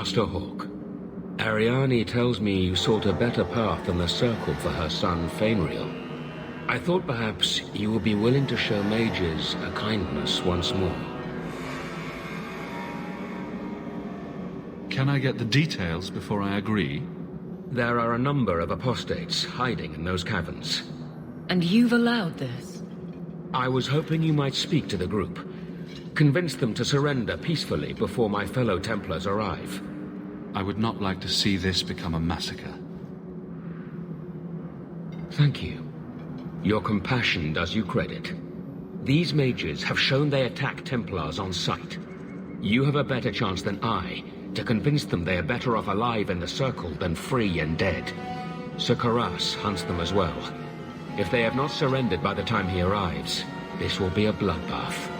Master Hawk. Ariane tells me you sought a better path than the Circle for her son, Fainriel. I thought perhaps you would be willing to show mages a kindness once more. Can I get the details before I agree? There are a number of apostates hiding in those caverns. And you've allowed this? I was hoping you might speak to the group. Convince them to surrender peacefully before my fellow Templars arrive. I would not like to see this become a massacre. Thank you. Your compassion does you credit. These mages have shown they attack Templars on sight. You have a better chance than I to convince them they are better off alive in the Circle than free and dead. Sir Karas hunts them as well. If they have not surrendered by the time he arrives, this will be a bloodbath.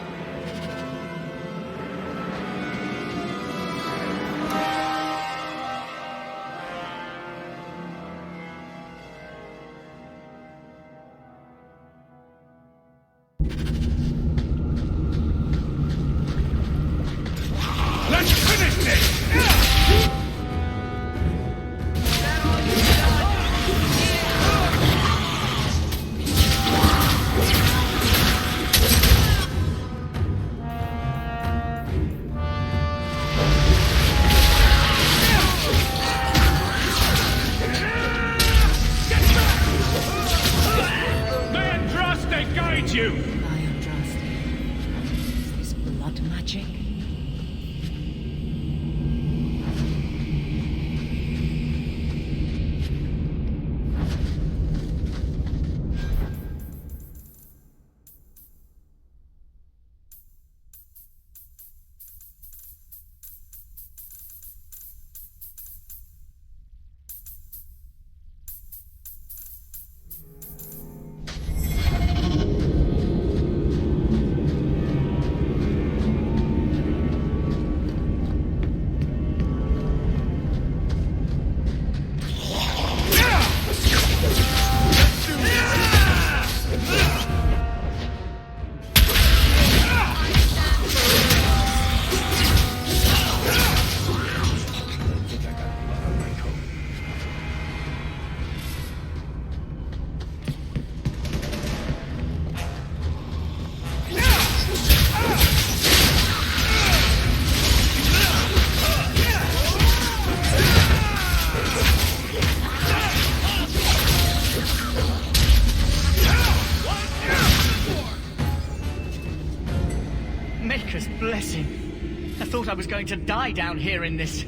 I was going to die down here in this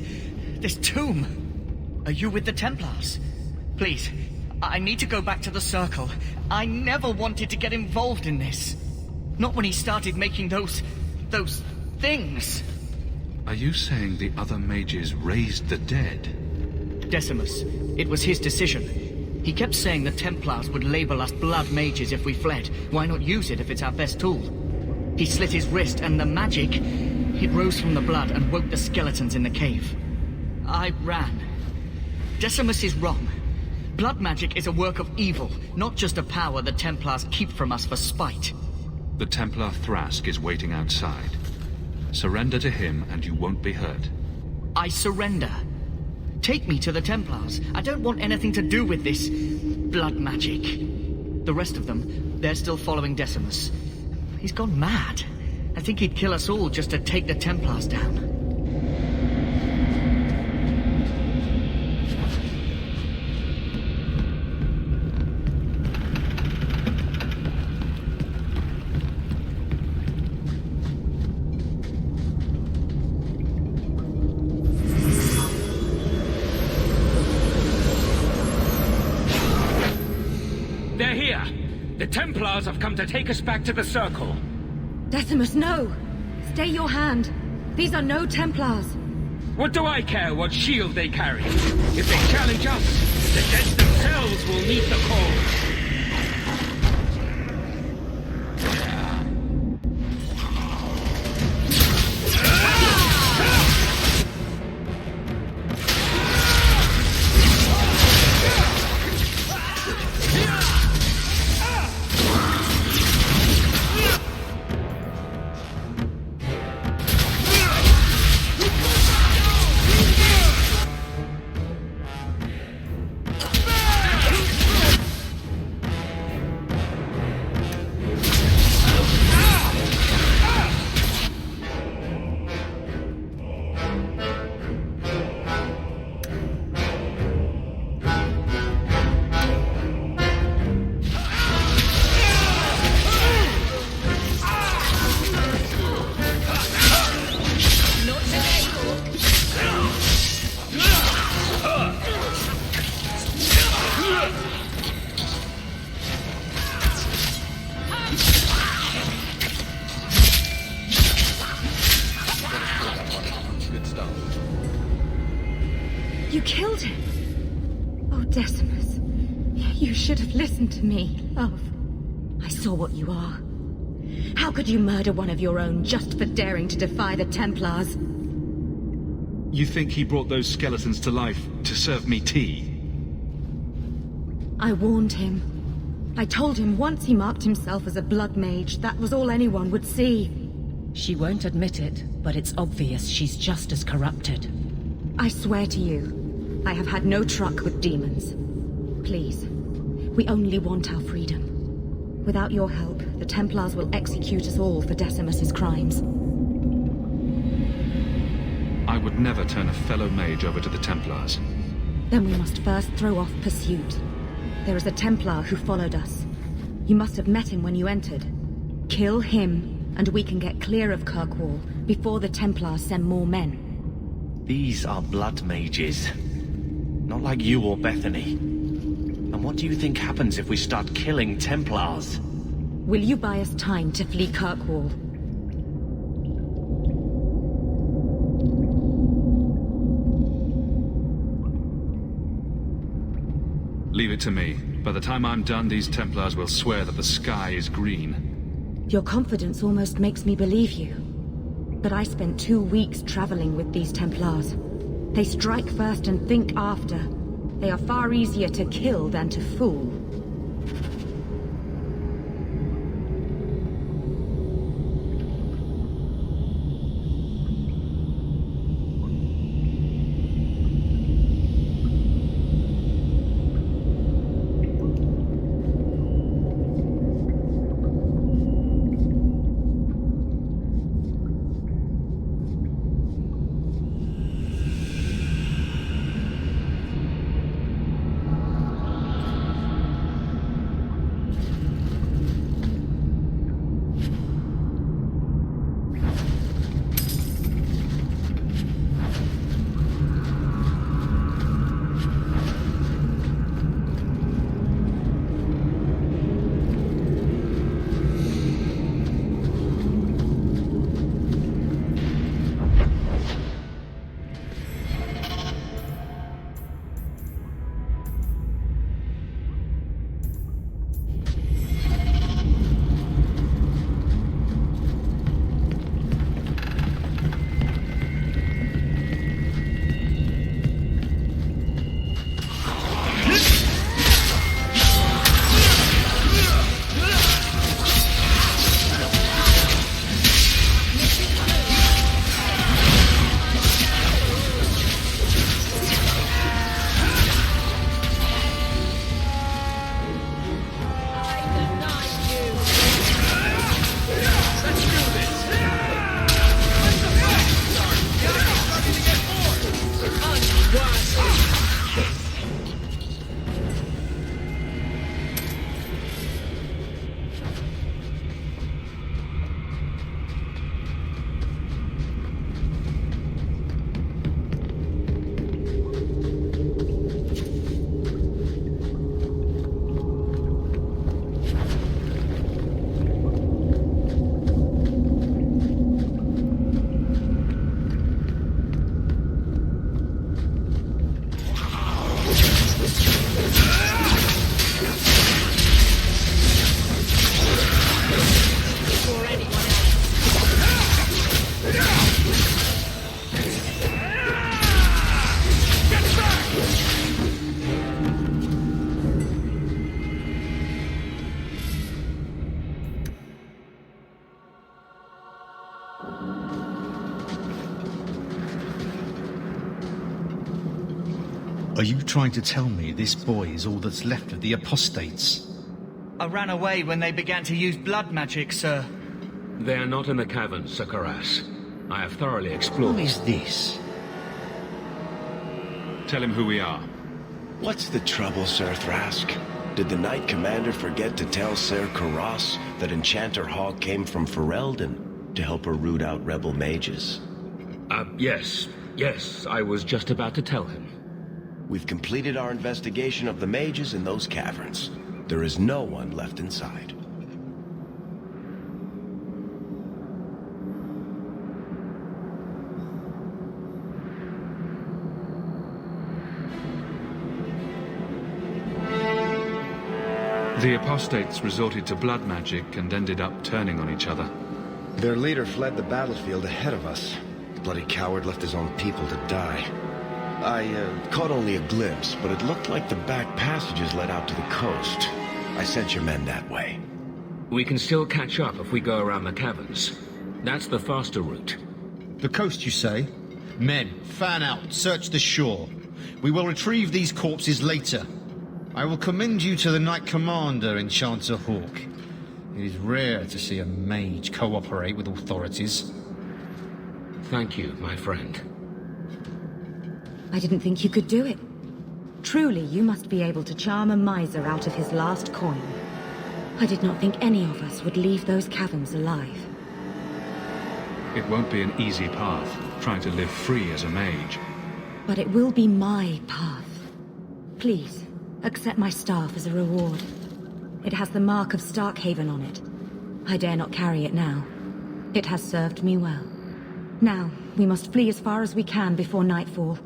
tomb. Are you with the Templars? Please, I need to go back to the Circle. I never wanted to get involved in this. Not when he started making those things. Are you saying the other mages raised the dead? Decimus, it was his decision. He kept saying the Templars would label us blood mages if we fled. Why not use it if it's our best tool? He slit his wrist and the magic... It rose from the blood and woke the skeletons in the cave. I ran. Decimus is wrong. Blood magic is a work of evil, not just a power the Templars keep from us for spite. The Templar Thrask is waiting outside. Surrender to him and you won't be hurt. I surrender. Take me to the Templars. I don't want anything to do with this blood magic. The rest of them, they're still following Decimus. He's gone mad. I think he'd kill us all just to take the Templars down. They're here! The Templars have come to take us back to the Circle. Decimus, no! Stay your hand. These are no Templars. What do I care what shield they carry? If they challenge us, the dead themselves will meet the call. killed him. Oh, Decimus, you should have listened to me, love. I saw what you are. How could you murder one of your own just for daring to defy the Templars? You think he brought those skeletons to life to serve me tea? I warned him. I told him once he marked himself as a blood mage, that was all anyone would see. She won't admit it, but it's obvious she's just as corrupted. I swear to you, I have had no truck with demons. Please, we only want our freedom. Without your help, the Templars will execute us all for Decimus's crimes. I would never turn a fellow mage over to the Templars. Then we must first throw off pursuit. There is a Templar who followed us. You must have met him when you entered. Kill him, and we can get clear of Kirkwall before the Templars send more men. These are blood mages. Not like you or Bethany. And what do you think happens if we start killing Templars? Will you buy us time to flee Kirkwall? Leave it to me. By the time I'm done, these Templars will swear that the sky is green. Your confidence almost makes me believe you. But I spent 2 weeks traveling with these Templars. They strike first and think after. They are far easier to kill than to fool. Are you trying to tell me this boy is all that's left of the apostates? I ran away when they began to use blood magic, sir. They are not in the caverns, Sir Karas. I have thoroughly explored. Who is this? Tell him who we are. What's the trouble, Sir Thrask? Did the Knight Commander forget to tell Sir Karas that Enchanter Hawk came from Ferelden to help her root out rebel mages? Yes. Yes, I was just about to tell him. We've completed our investigation of the mages in those caverns. There is no one left inside. The apostates resorted to blood magic and ended up turning on each other. Their leader fled the battlefield ahead of us. The bloody coward left his own people to die. I caught only a glimpse, but it looked like the back passages led out to the coast. I sent your men that way. We can still catch up if we go around the caverns. That's the faster route. The coast, you say? Men, fan out, search the shore. We will retrieve these corpses later. I will commend you to the Knight Commander, Enchanter Hawk. It is rare to see a mage cooperate with authorities. Thank you, my friend. I didn't think you could do it. Truly, you must be able to charm a miser out of his last coin. I did not think any of us would leave those caverns alive. It won't be an easy path, trying to live free as a mage. But it will be my path. Please, accept my staff as a reward. It has the mark of Starkhaven on it. I dare not carry it now. It has served me well. Now, we must flee as far as we can before nightfall.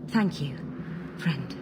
Thank you, friend.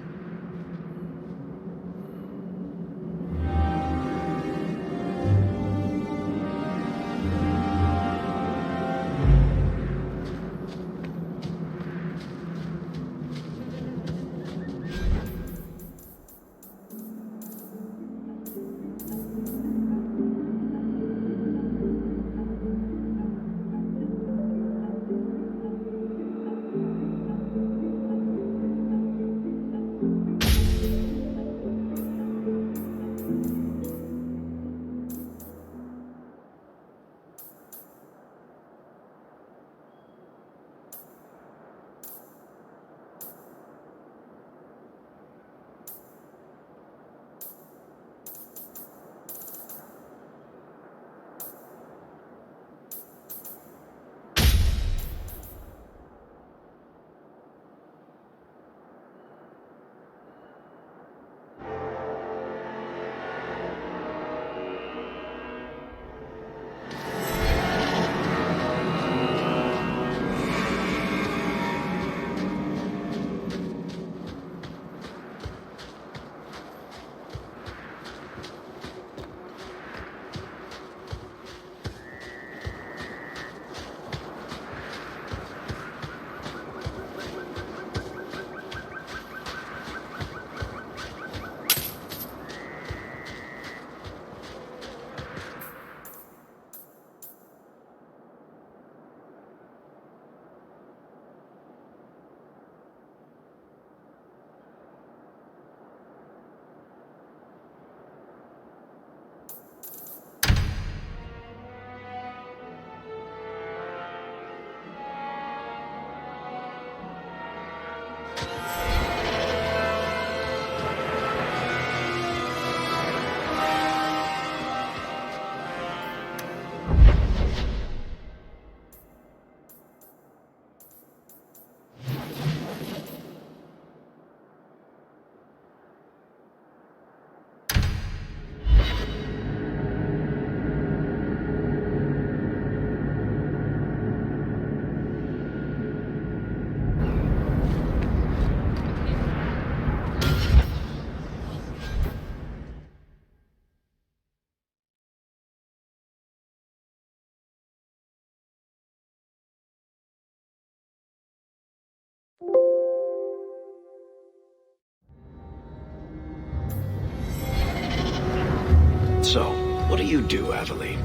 So, what do you do, Aveline?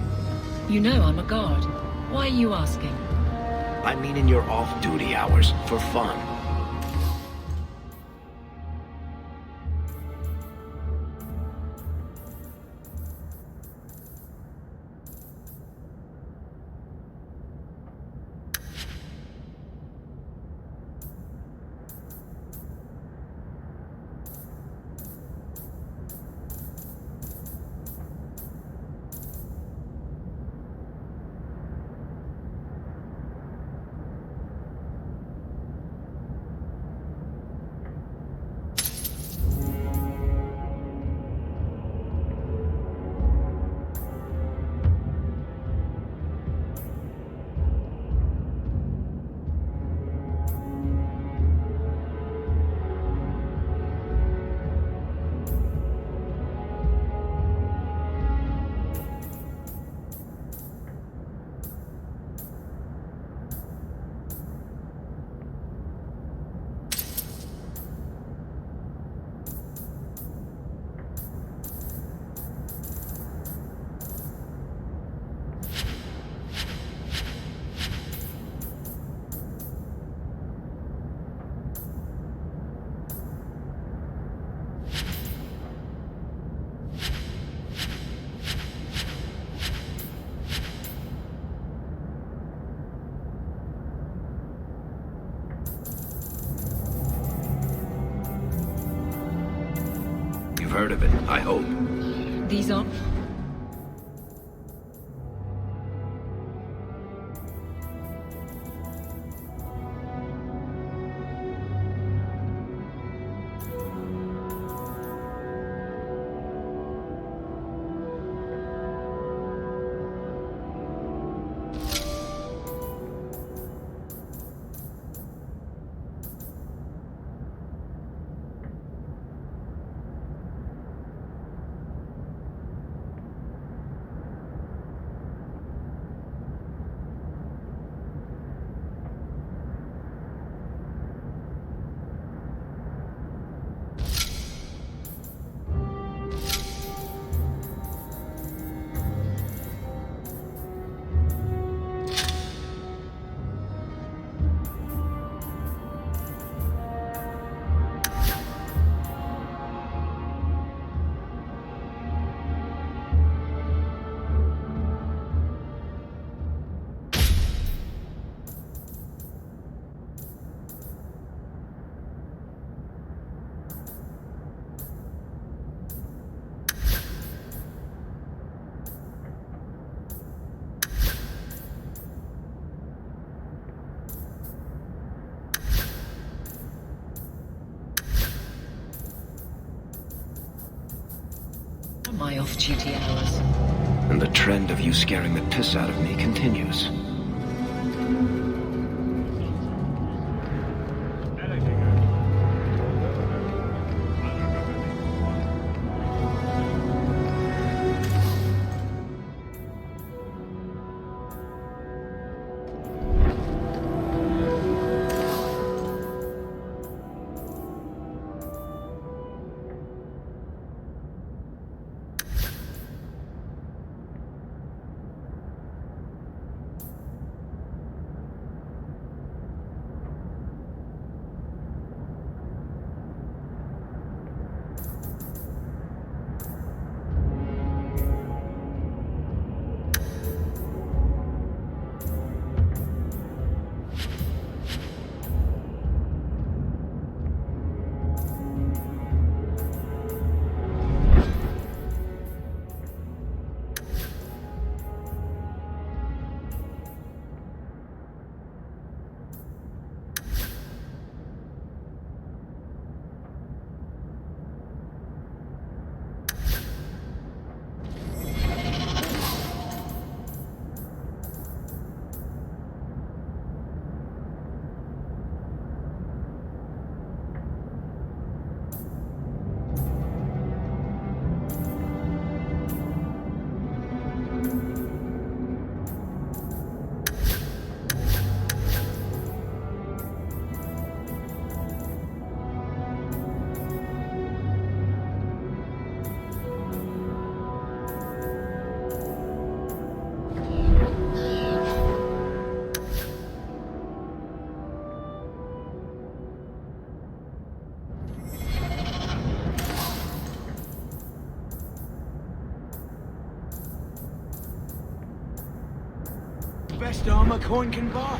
You know I'm a guard. Why are you asking? I mean in your off-duty hours, for fun. You've heard of it, I hope. These are... my off-duty hours. And the trend of you scaring the piss out of me continues. Best armor coin can buy.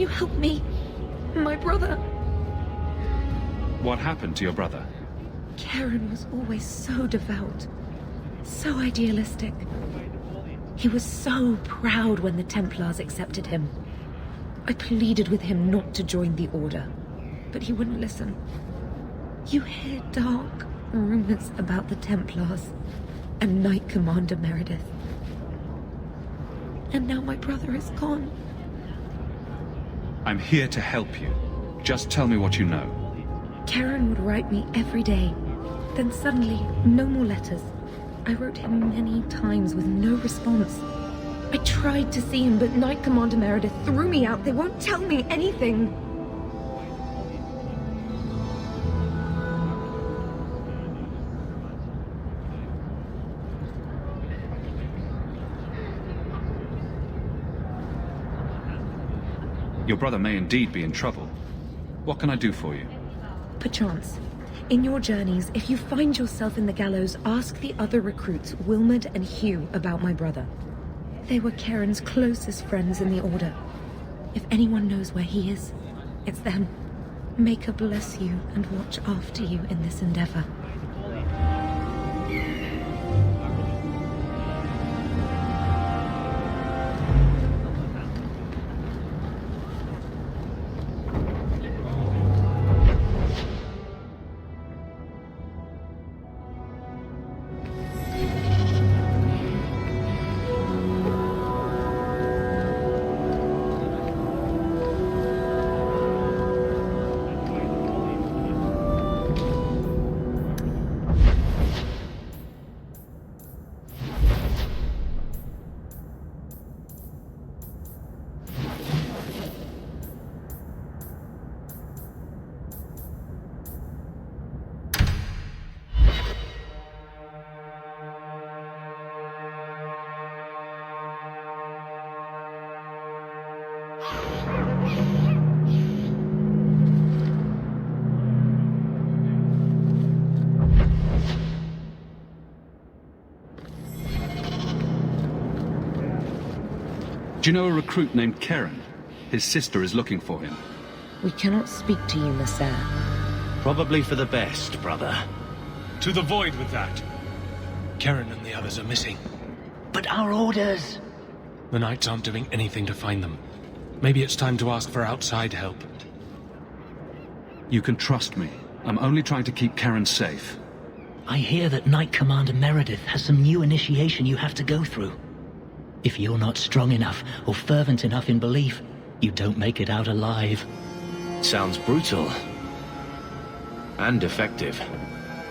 you help me? My brother. What happened to your brother? Karen was always so devout, so idealistic. He was so proud when the Templars accepted him. I pleaded with him not to join the Order, but he wouldn't listen. You hear dark rumors about the Templars and Knight Commander Meredith. And now my brother is gone. I'm here to help you. Just tell me what you know. Karen would write me every day. Then suddenly, no more letters. I wrote him many times with no response. I tried to see him, but Knight Commander Meredith threw me out. They won't tell me anything. Your brother may indeed be in trouble. What can I do for you? Perchance. In your journeys, if you find yourself in the gallows, ask the other recruits, Wilmerd and Hugh, about my brother. They were Karen's closest friends in the Order. If anyone knows where he is, it's them. May her bless you and watch after you in this endeavor. Do you know a recruit named Karen? His sister is looking for him. We cannot speak to you, Nasser. Probably for the best, brother. To the void with that. Karen and the others are missing. But our orders... The Knights aren't doing anything to find them. Maybe it's time to ask for outside help. You can trust me. I'm only trying to keep Karen safe. I hear that Knight Commander Meredith has some new initiation you have to go through. If you're not strong enough or fervent enough in belief, you don't make it out alive. Sounds brutal. And effective.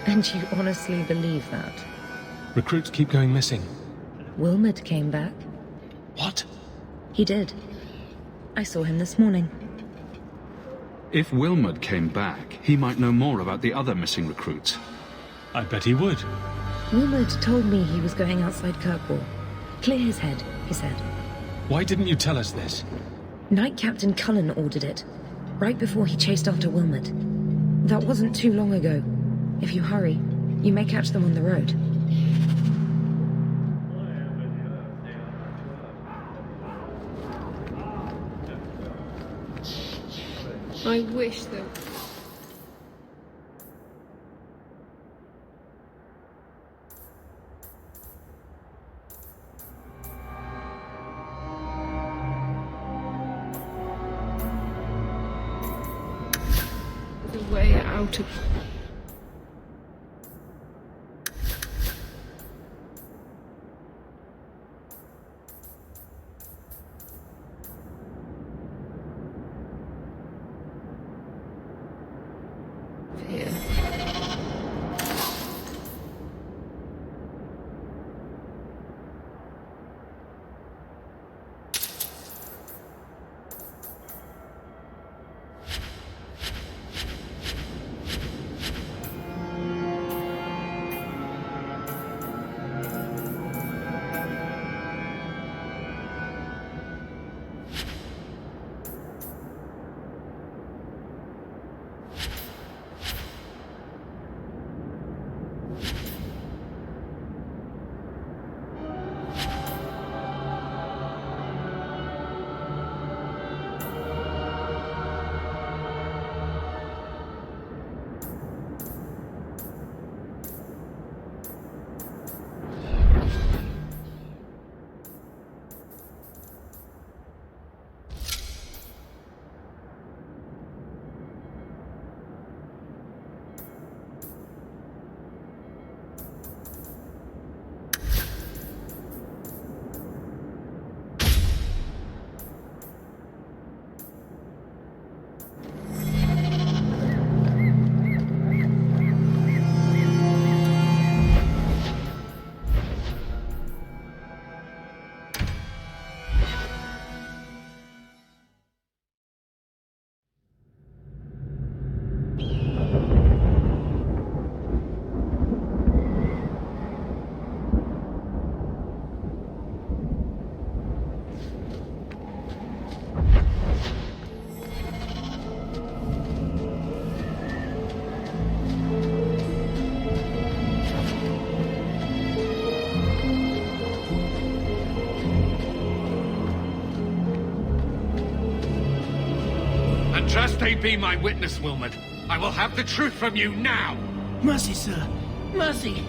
And you honestly believe that? Recruits keep going missing. Wilmerd came back. What? He did. I saw him this morning. If Wilmerd came back, he might know more about the other missing recruits. I bet he would. Wilmerd told me he was going outside Kirkwall. Clear his head, he said. Why didn't you tell us this? Knight Captain Cullen ordered it, right before he chased after Wilmerd. That wasn't too long ago. If you hurry, you may catch them on the road. I wish that... the way out of... here. Traste be my witness, Wilmot. I will have the truth from you now! Mercy, sir. Mercy.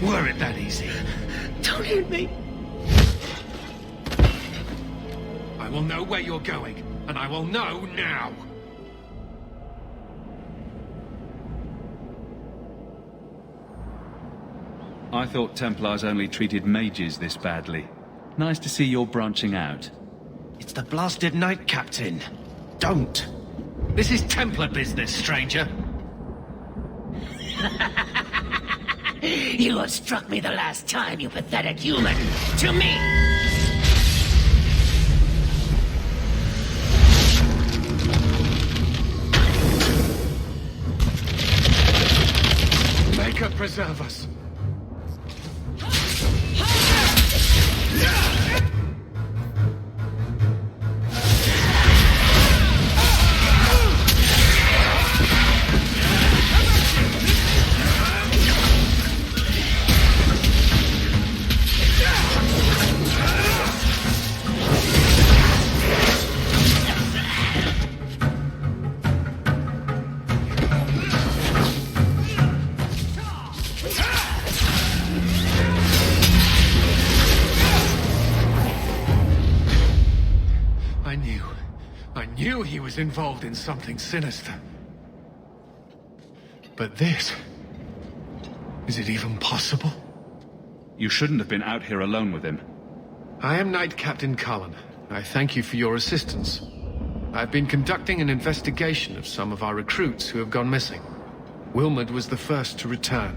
Were it that easy? Don't hit me. I will know where you're going, and I will know now! I thought Templars only treated mages this badly. Nice to see you're branching out. It's the blasted Knight Captain. Don't. This is Templar business, stranger. You have struck me the last time, you pathetic human. To me! Maker preserve us. I knew he was involved in something sinister. But this... is it even possible? You shouldn't have been out here alone with him. I am Knight Captain Cullen. I thank you for your assistance. I've been conducting an investigation of some of our recruits who have gone missing. Wilmot was the first to return.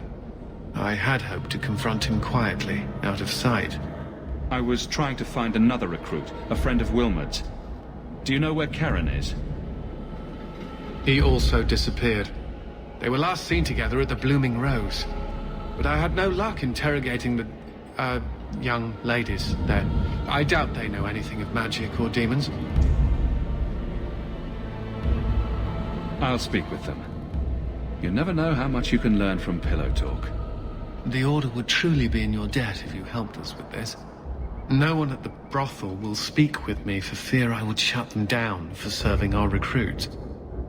I had hoped to confront him quietly, out of sight. I was trying to find another recruit, a friend of Wilmot's. Do you know where Karen is? He also disappeared. They were last seen together at the Blooming Rose. But I had no luck interrogating the, young ladies there. I doubt they know anything of magic or demons. I'll speak with them. You never know how much you can learn from pillow talk. The Order would truly be in your debt if you helped us with this. No one at the brothel will speak with me for fear I would shut them down for serving our recruits.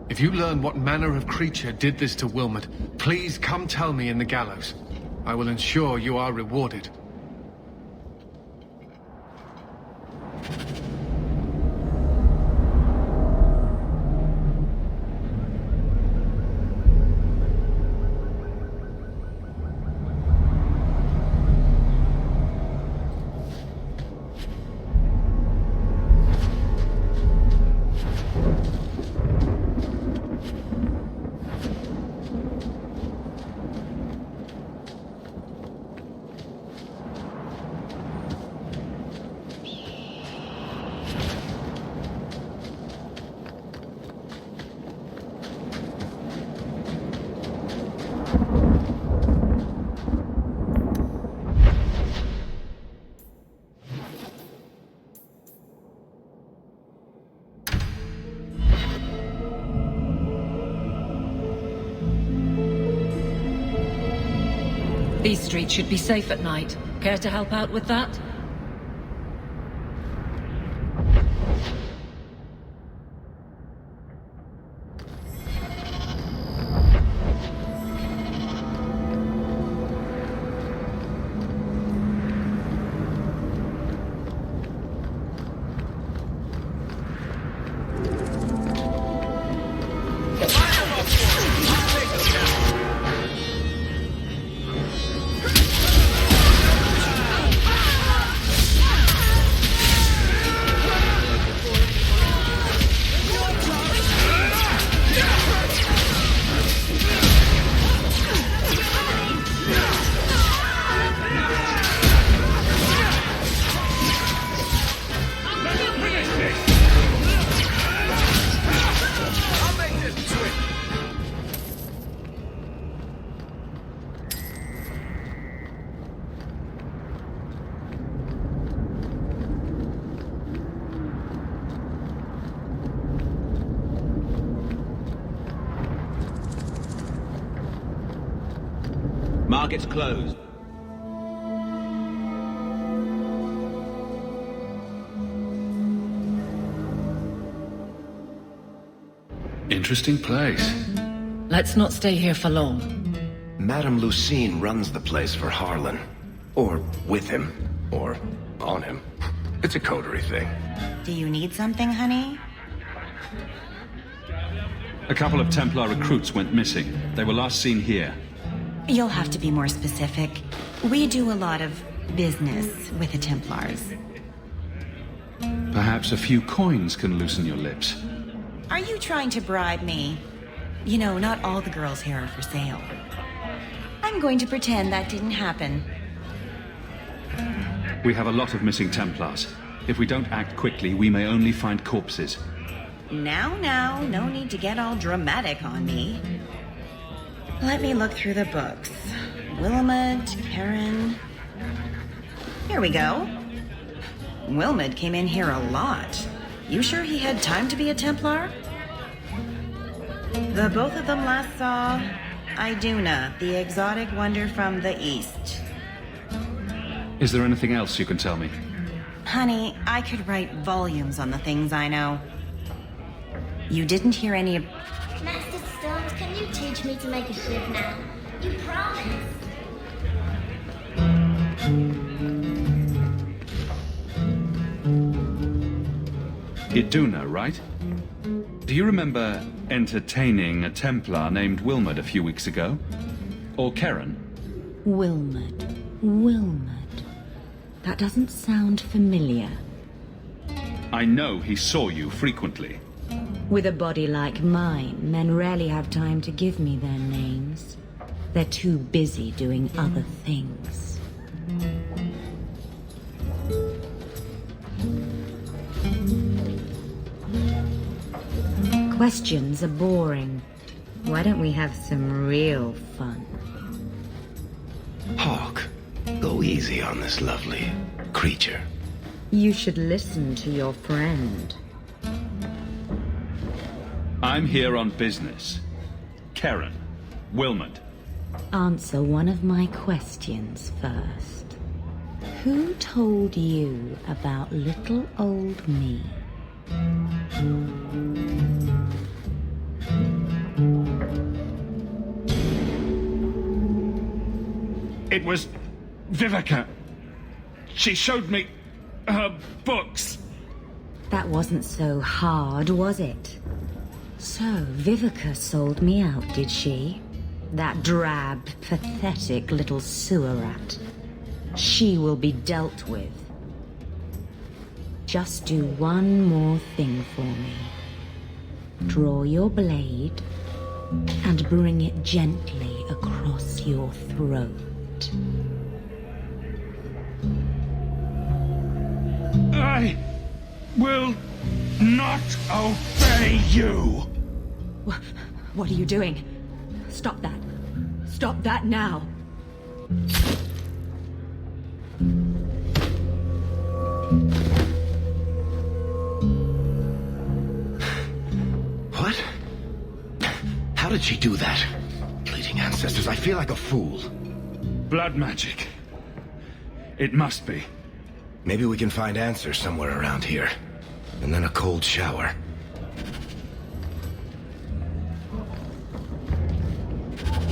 If you learn what manner of creature did this to Wilmot, please come tell me in the gallows. I will ensure you are rewarded. These streets should be safe at night. Care to help out with that? Market's closed. Interesting place. Let's not stay here for long. Madame Lucine runs the place for Harlan. Or with him. Or on him. It's a coterie thing. Do you need something, honey? A couple of Templar recruits went missing. They were last seen here. You'll have to be more specific. We do a lot of business with the Templars. Perhaps a few coins can loosen your lips. Are you trying to bribe me? You know, not all the girls here are for sale. I'm going to pretend that didn't happen. We have a lot of missing Templars. If we don't act quickly, we may only find corpses. Now, no need to get all dramatic on me. Let me look through the books. Wilmot, Karen... Here we go. Wilmot came in here a lot. You sure he had time to be a Templar? The both of them last saw Iduna, the exotic wonder from the East. Is there anything else you can tell me? Honey, I could write volumes on the things I know. You didn't hear any of... Master Stones, can you teach me to make a ship now? You promised. Iduna, right? Do you remember entertaining a Templar named Wilmot a few weeks ago? Or Karen? Wilmot. That doesn't sound familiar. I know he saw you frequently. With a body like mine, men rarely have time to give me their names. They're too busy doing other things. Questions are boring. Why don't we have some real fun? Hawk, go easy on this lovely creature. You should listen to your friend. I'm here on business. Karen, Wilmot. Answer one of my questions first. Who told you about little old me? It was Vivica. She showed me her books. That wasn't so hard, was it? So, Vivica sold me out, did she? That drab, pathetic little sewer rat. She will be dealt with. Just do one more thing for me. Draw your blade and bring it gently across your throat. I will not obey you. What are you doing? Stop that. Stop that now. What? How did she do that? Bleeding ancestors, I feel like a fool. Blood magic. It must be. Maybe we can find answers somewhere around here. And then a cold shower.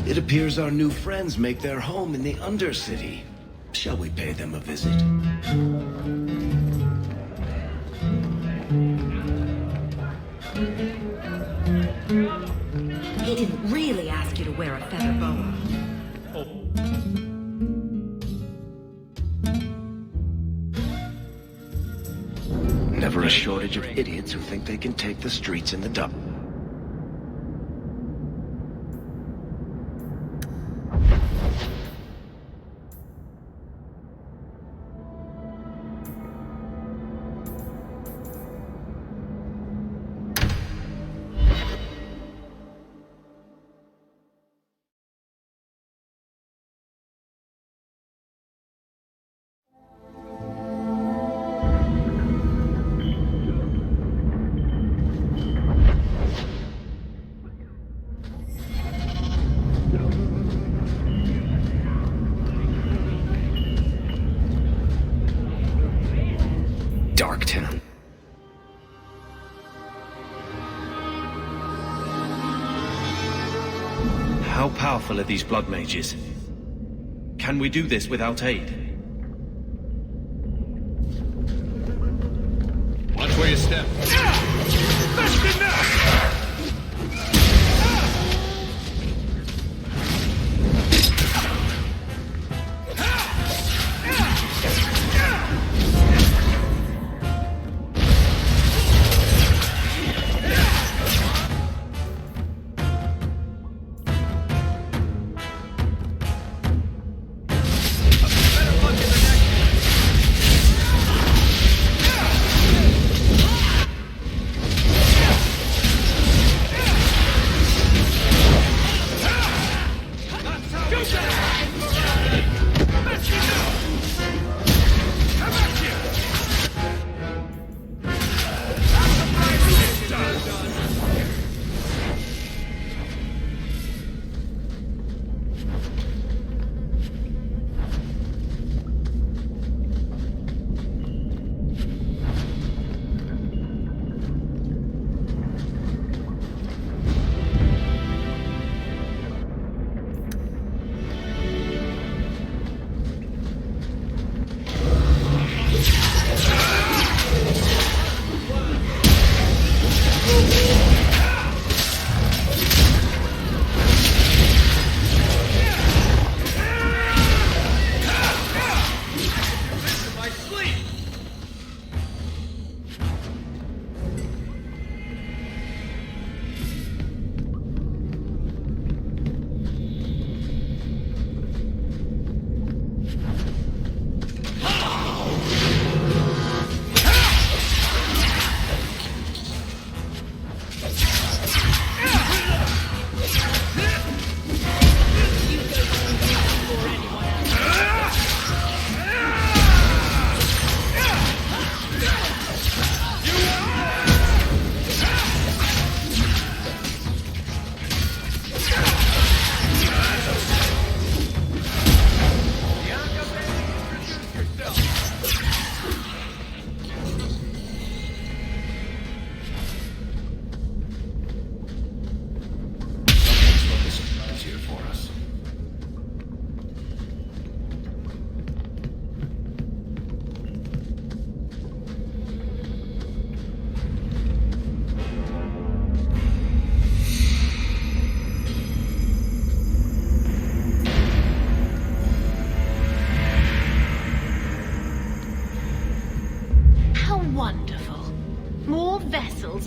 It appears our new friends make their home in the Undercity. Shall we pay them a visit? He didn't really ask you to wear a feather boa. Never a shortage of idiots who think they can take the streets in the dark. How powerful are these blood mages? Can we do this without aid? Watch where you step. That's enough!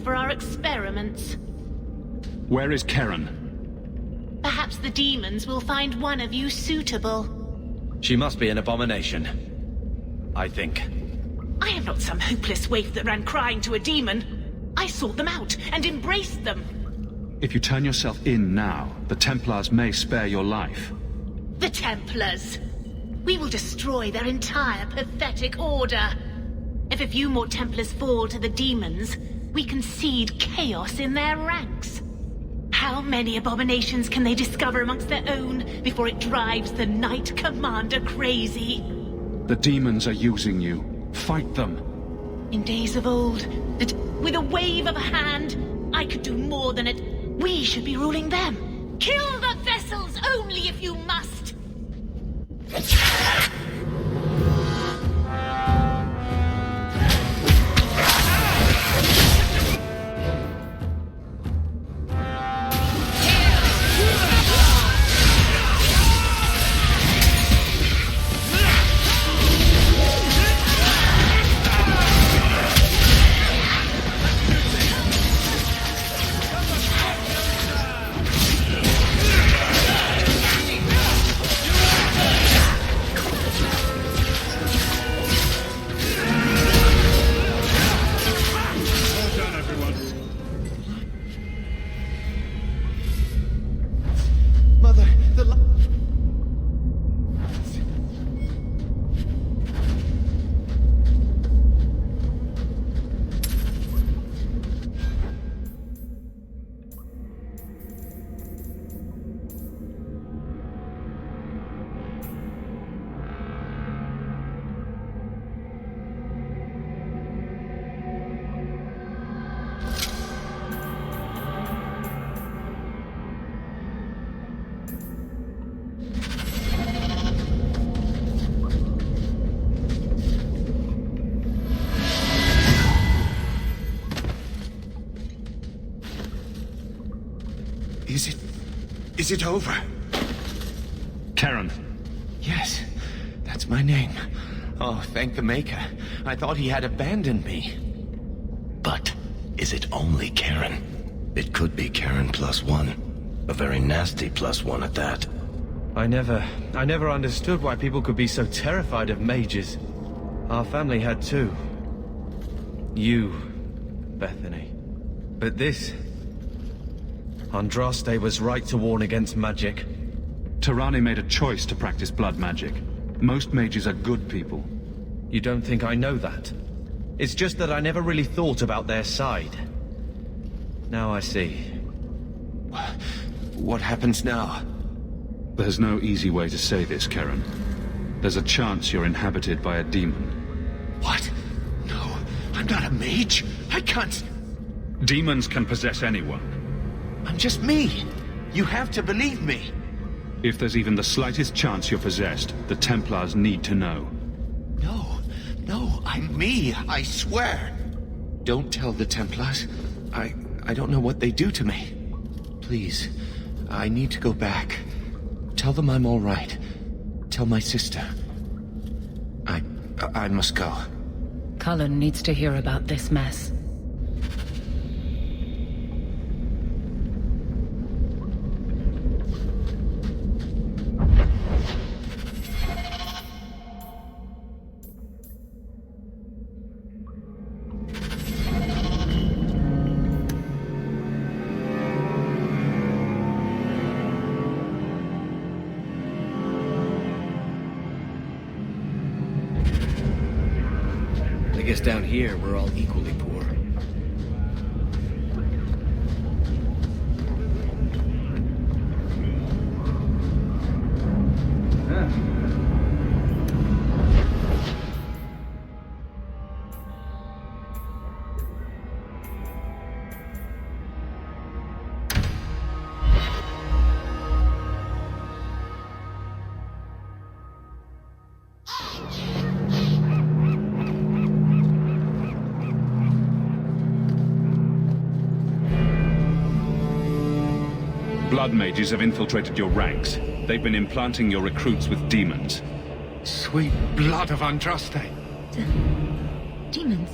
For our experiments. Where is Karen? Perhaps the demons will find one of you suitable. She must be an abomination. I think. I am not some hopeless waif that ran crying to a demon. I sought them out and embraced them. If you turn yourself in now, the Templars may spare your life. The Templars. We will destroy their entire pathetic order. If a few more Templars fall to the demons, we concede chaos in their ranks. How many abominations can they discover amongst their own before it drives the Knight Commander crazy? The demons are using you. Fight them. In days of old, that with a wave of a hand, I could do more than it. We should be ruling them. Kill the vessels only if you must. Is it over? Karen. Yes, that's my name. Oh, thank the Maker. I thought he had abandoned me. But is it only Karen? It could be Karen +1. A very nasty +1 at that. I never understood why people could be so terrified of mages. Our family had too. You, Bethany. But this... Andraste was right to warn against magic. Tirani made a choice to practice blood magic. Most mages are good people. You don't think I know that? It's just that I never really thought about their side. Now I see. What happens now? There's no easy way to say this, Karen. There's a chance you're inhabited by a demon. What? No, I'm not a mage. I can't... Demons can possess anyone. I'm just me. You have to believe me. If there's even the slightest chance you're possessed, the Templars need to know. No, I'm me, I swear. Don't tell the Templars. I don't know what they do to me. Please, I need to go back. Tell them I'm all right. Tell my sister. I must go. Cullen needs to hear about this mess. I guess down here, we're all equally poor. Blood mages have infiltrated your ranks. They've been implanting your recruits with demons. Sweet blood of Andraste. Demons?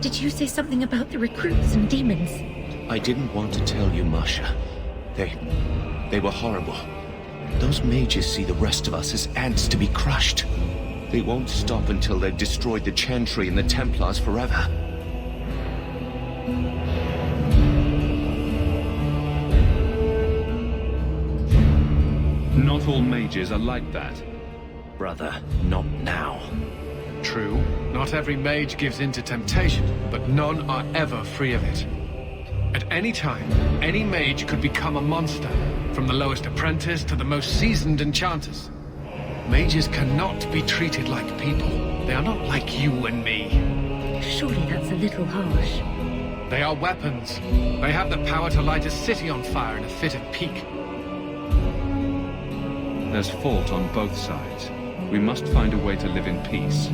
Did you say something about the recruits and demons? I didn't want to tell you, Masha. They were horrible. Those mages see the rest of us as ants to be crushed. They won't stop until they've destroyed the Chantry and the Templars forever. Not all mages are like that. Brother, not now. True, not every mage gives in to temptation, but none are ever free of it. At any time, any mage could become a monster, from the lowest apprentice to the most seasoned enchanters. Mages cannot be treated like people. They are not like you and me. Surely that's a little harsh. They are weapons. They have the power to light a city on fire in a fit of pique. There's fault on both sides. We must find a way to live in peace.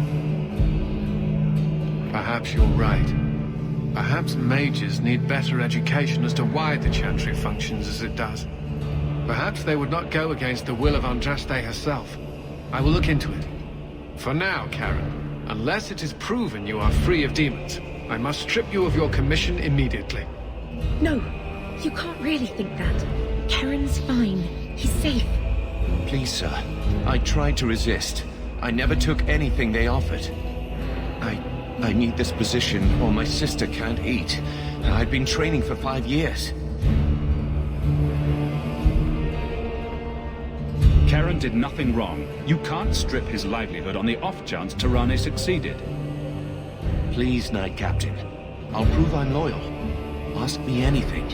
Perhaps you're right. Perhaps mages need better education as to why the Chantry functions as it does. Perhaps they would not go against the will of Andraste herself. I will look into it. For now, Karen, unless it is proven you are free of demons, I must strip you of your commission immediately. No, you can't really think that. Karen's fine. He's safe. Please, sir. I tried to resist. I never took anything they offered. I need this position, or my sister can't eat. I've been training for 5 years. Karen did nothing wrong. You can't strip his livelihood on the off chance Tirani succeeded. Please, Knight Captain. I'll prove I'm loyal. Ask me anything.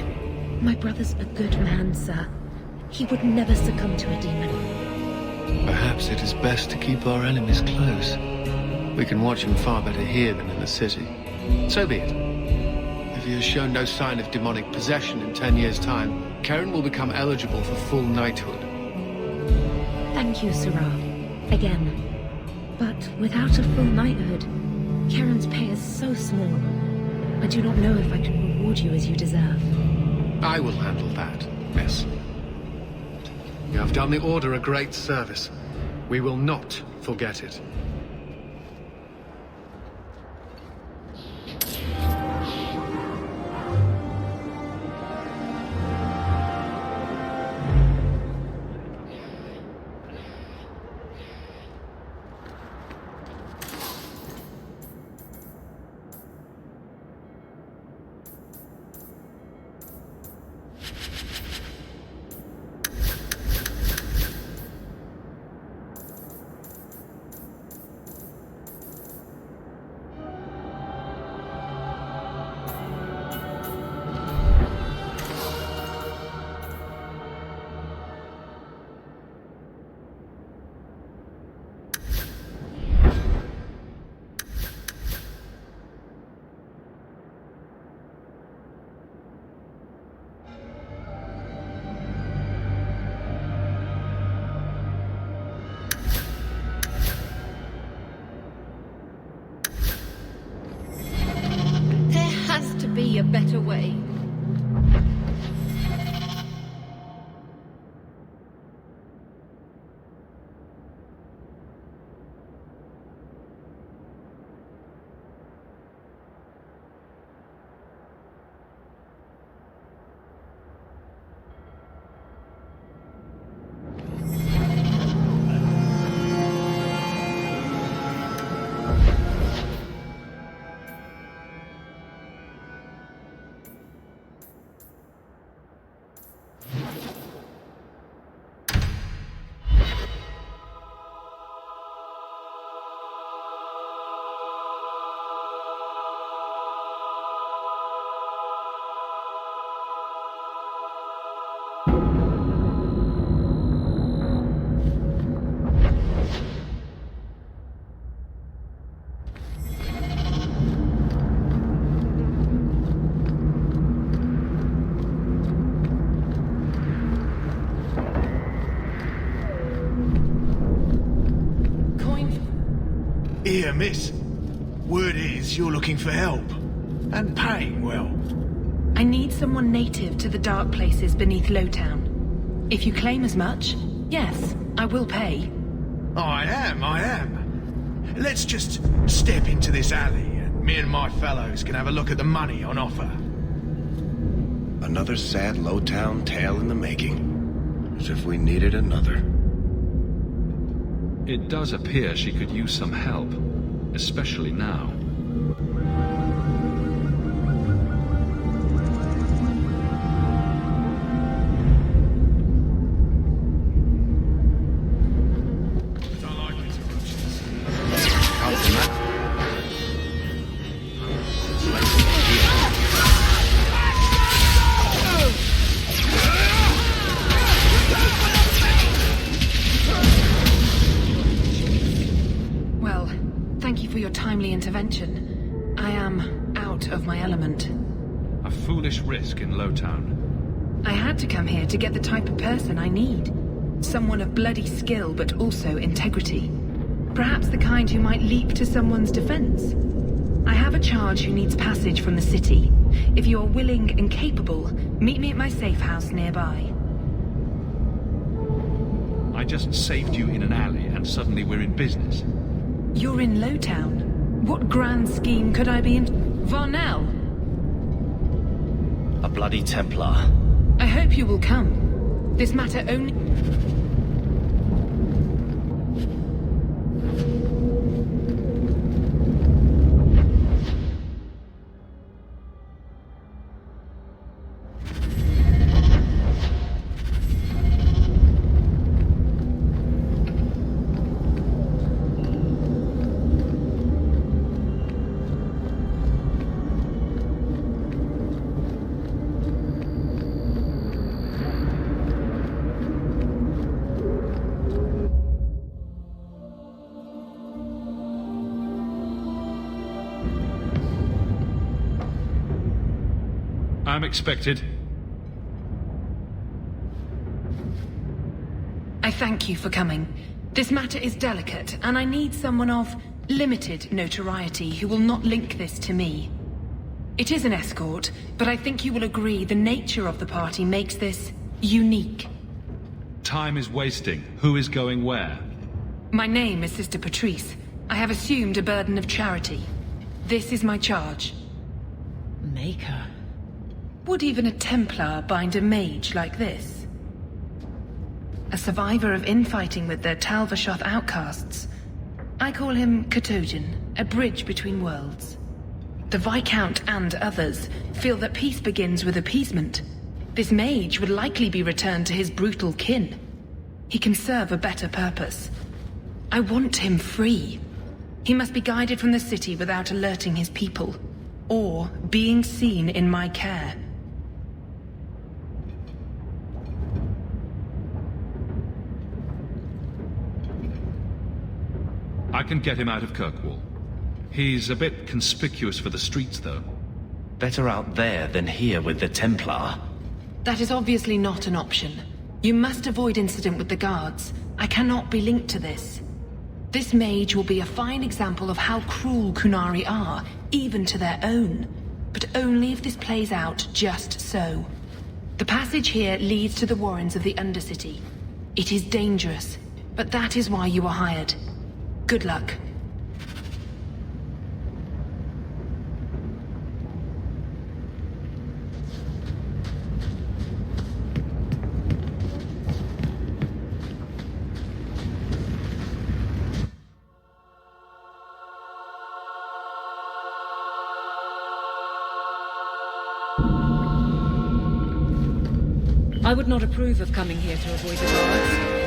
My brother's a good man, sir. He would never succumb to a demon. Perhaps it is best to keep our enemies close. We can watch him far better here than in the city. So be it. If he has shown no sign of demonic possession in 10 years' time, Karen will become eligible for full knighthood. Thank you, Sirrah. Again. But without a full knighthood, Karen's pay is so small. I do not know if I can reward you as you deserve. I will handle that. Yes. You have done the Order a great service. We will not forget it. Be a better way. Here, miss. Word is you're looking for help. And paying well. I need someone native to the dark places beneath Lowtown. If you claim as much, yes, I will pay. I am. Let's just step into this alley, and me and my fellows can have a look at the money on offer. Another sad Lowtown tale in the making. As if we needed another. It does appear she could use some help, especially now. Intervention. I am out of my element. A foolish risk in Lowtown. I had to come here to get the type of person I need. Someone of bloody skill, but also integrity. Perhaps the kind who might leap to someone's defense. I have a charge who needs passage from the city. If you are willing and capable, meet me at my safe house nearby. I just saved you in an alley and suddenly we're in business. You're in Lowtown. What grand scheme could I be in? Varnell? A bloody Templar. I hope you will come. This matter only... I'm expected. I thank you for coming. This matter is delicate, and I need someone of limited notoriety who will not link this to me. It is an escort, but I think you will agree the nature of the party makes this unique. Time is wasting. Who is going where? My name is Sister Patrice. I have assumed a burden of charity. This is my charge. Maker. Would even a Templar bind a mage like this? A survivor of infighting with their Talvashoth outcasts. I call him Katojan, a bridge between worlds. The Viscount and others feel that peace begins with appeasement. This mage would likely be returned to his brutal kin. He can serve a better purpose. I want him free. He must be guided from the city without alerting his people, or being seen in my care. I can get him out of Kirkwall. He's a bit conspicuous for the streets, though. Better out there than here with the Templar. That is obviously not an option. You must avoid incident with the guards. I cannot be linked to this. This mage will be a fine example of how cruel Kunari are, even to their own. But only if this plays out just so. The passage here leads to the warrens of the Undercity. It is dangerous, but that is why you are hired. Good luck. I would not approve of coming here to avoid the guards.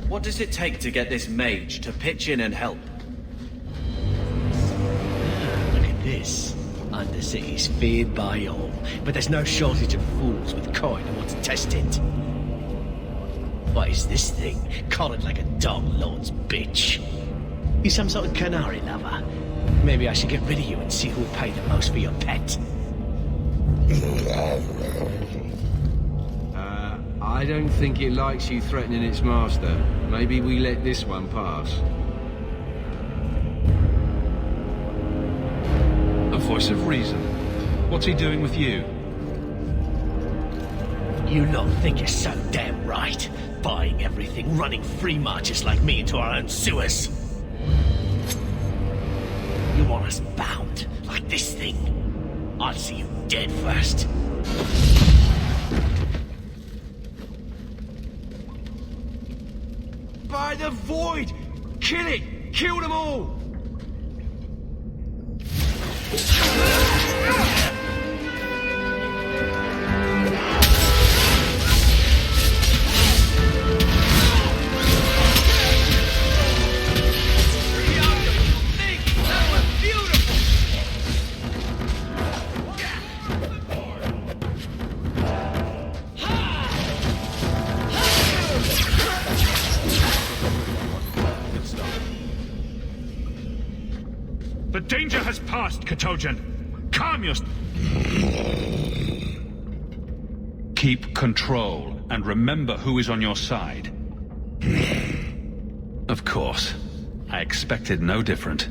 What does it take to get this mage to pitch in and help? Look at this. Undercity's feared by all, but there's no shortage of fools with coin who want to test it. What is this thing? Collared like a dog lord's bitch. You some sort of canary lover? Maybe I should get rid of you and see who'll pay the most for your pet. I don't think it likes you threatening its master. Maybe we let this one pass. A voice of reason. What's he doing with you? You lot think you're so damn right. Buying everything, running free marches like me into our own sewers. You want us bound, like this thing? I'll see you dead first. By the void! Kill it! Kill them all! The danger has passed, Katojan. Calm your... Keep control, and remember who is on your side. Of course. I expected no different.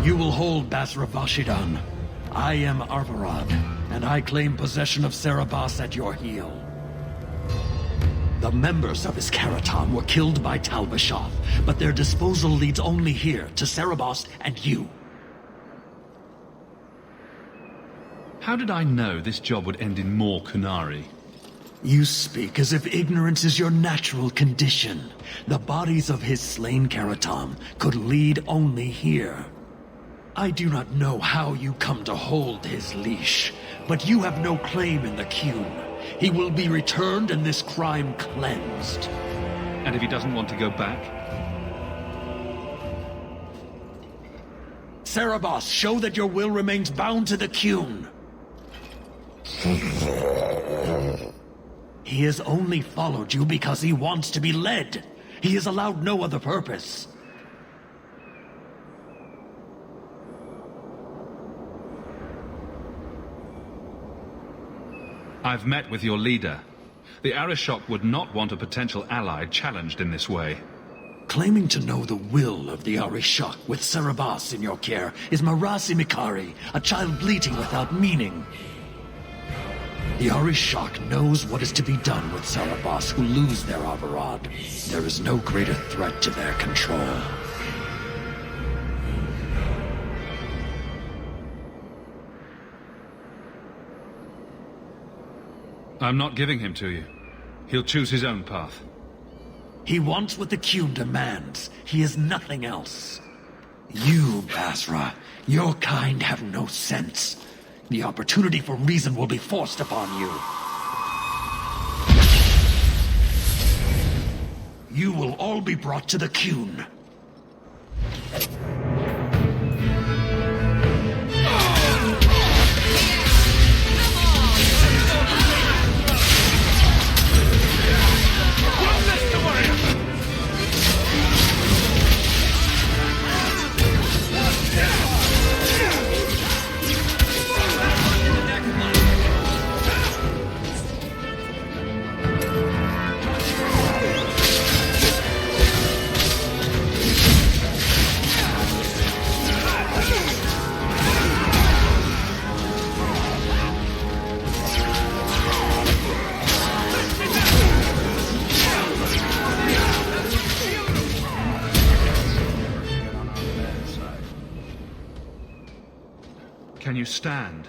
You will hold Basra Vashidan. I am Arvarad, and I claim possession of Serabas at your heel. The members of Iskaratam were killed by Talbashath, but their disposal leads only here, to Serabas and you. How did I know this job would end in more Kunari? You speak as if ignorance is your natural condition. The bodies of his slain Karatam could lead only here. I do not know how you come to hold his leash, but you have no claim in the Qun. He will be returned and this crime cleansed. And if he doesn't want to go back? Serabas, show that your will remains bound to the Qun. He has only followed you because he wants to be led. He is allowed no other purpose. I've met with your leader. The Arishok would not want a potential ally challenged in this way. Claiming to know the will of the Arishok with Serabas in your care is Marasi Mikari, a child bleating without meaning. The Arishok knows what is to be done with Serabas who lose their Arvarad. There is no greater threat to their control. I'm not giving him to you. He'll choose his own path. He wants what the Qun demands. He is nothing else. You, Basra, your kind have no sense. The opportunity for reason will be forced upon you. You will all be brought to the Qun. Can you stand?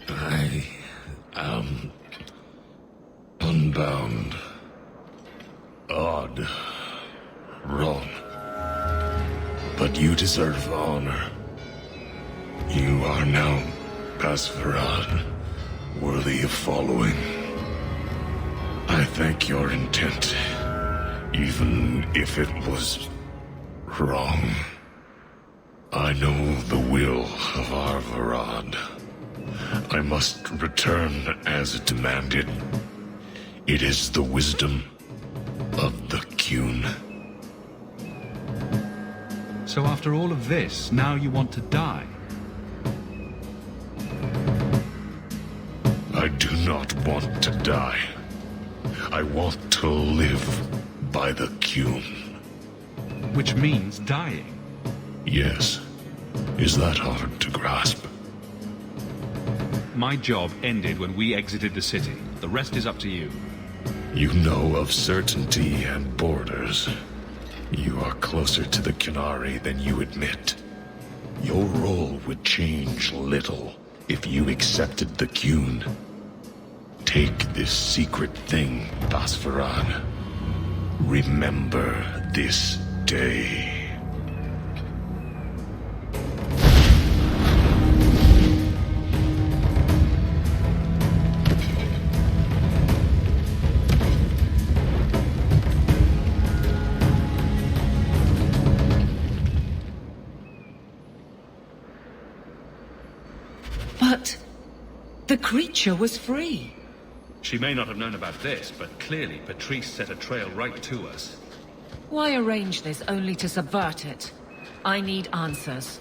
I am unbound. Odd. Wrong. But you deserve honor. You are now Basfarad, worthy of following. I thank your intent, even if it was wrong. I know the will of Arvarad. I must return as demanded. It is the wisdom of the Qun. So after all of this, now you want to die? I do not want to die. I want to live by the Qun. Which means dying. Yes. Is that hard to grasp? my job ended when we exited the city. The rest is up to you. You know of certainty and borders. You are closer to the Qunari than you admit. Your role would change little if you accepted the Qun. Take this secret thing, Basfaran. Remember this day. But the creature was free. She may not have known about this, but clearly Patrice set a trail right to us. Why arrange this only to subvert it? I need answers.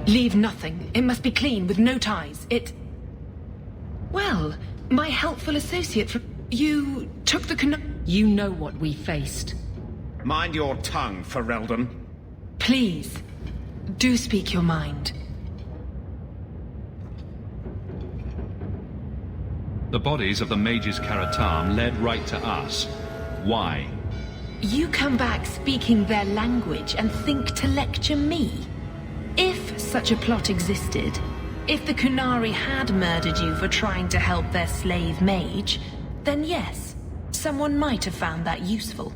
Leave nothing. It must be clean, with no ties. Well, my helpful associate from... You took the You know what we faced. Mind your tongue, Ferelden. Please, do speak your mind. The bodies of the mages Karatam led right to us. Why? You come back speaking their language and think to lecture me? If such a plot existed, if the Qunari had murdered you for trying to help their slave mage, then yes, someone might have found that useful.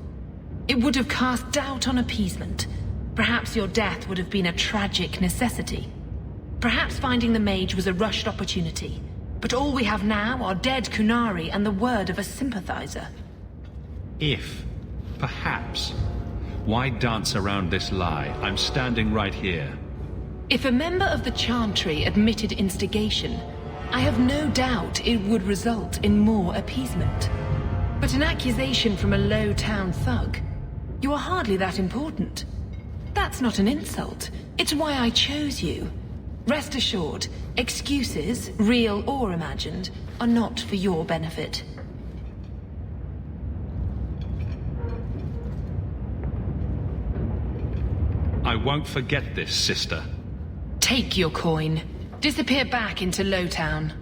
It would have cast doubt on appeasement. Perhaps your death would have been a tragic necessity. Perhaps finding the mage was a rushed opportunity. But all we have now are dead Qunari and the word of a sympathizer. If. Perhaps. Why dance around this lie? I'm standing right here. If a member of the Chantry admitted instigation, I have no doubt it would result in more appeasement. But an accusation from a low-town thug? You are hardly that important. That's not an insult. It's why I chose you. Rest assured, excuses, real or imagined, are not for your benefit. I won't forget this, sister. Take your coin. Disappear back into Lowtown.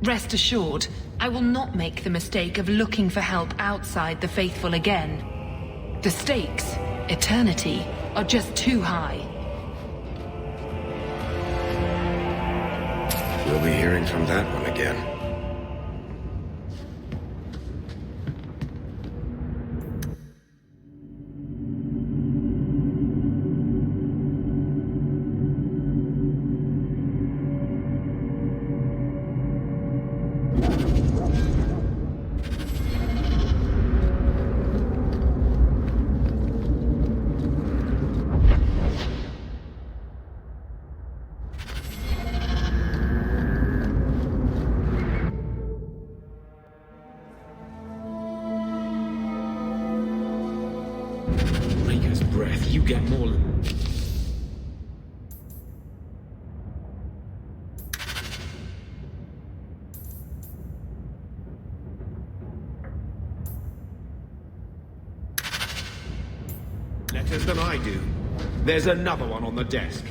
Rest assured, I will not make the mistake of looking for help outside the Faithful again. The stakes, eternity, are just too high. We'll be hearing from that one again. Maker's breath, you get more... Letters than I do. There's another one on the desk.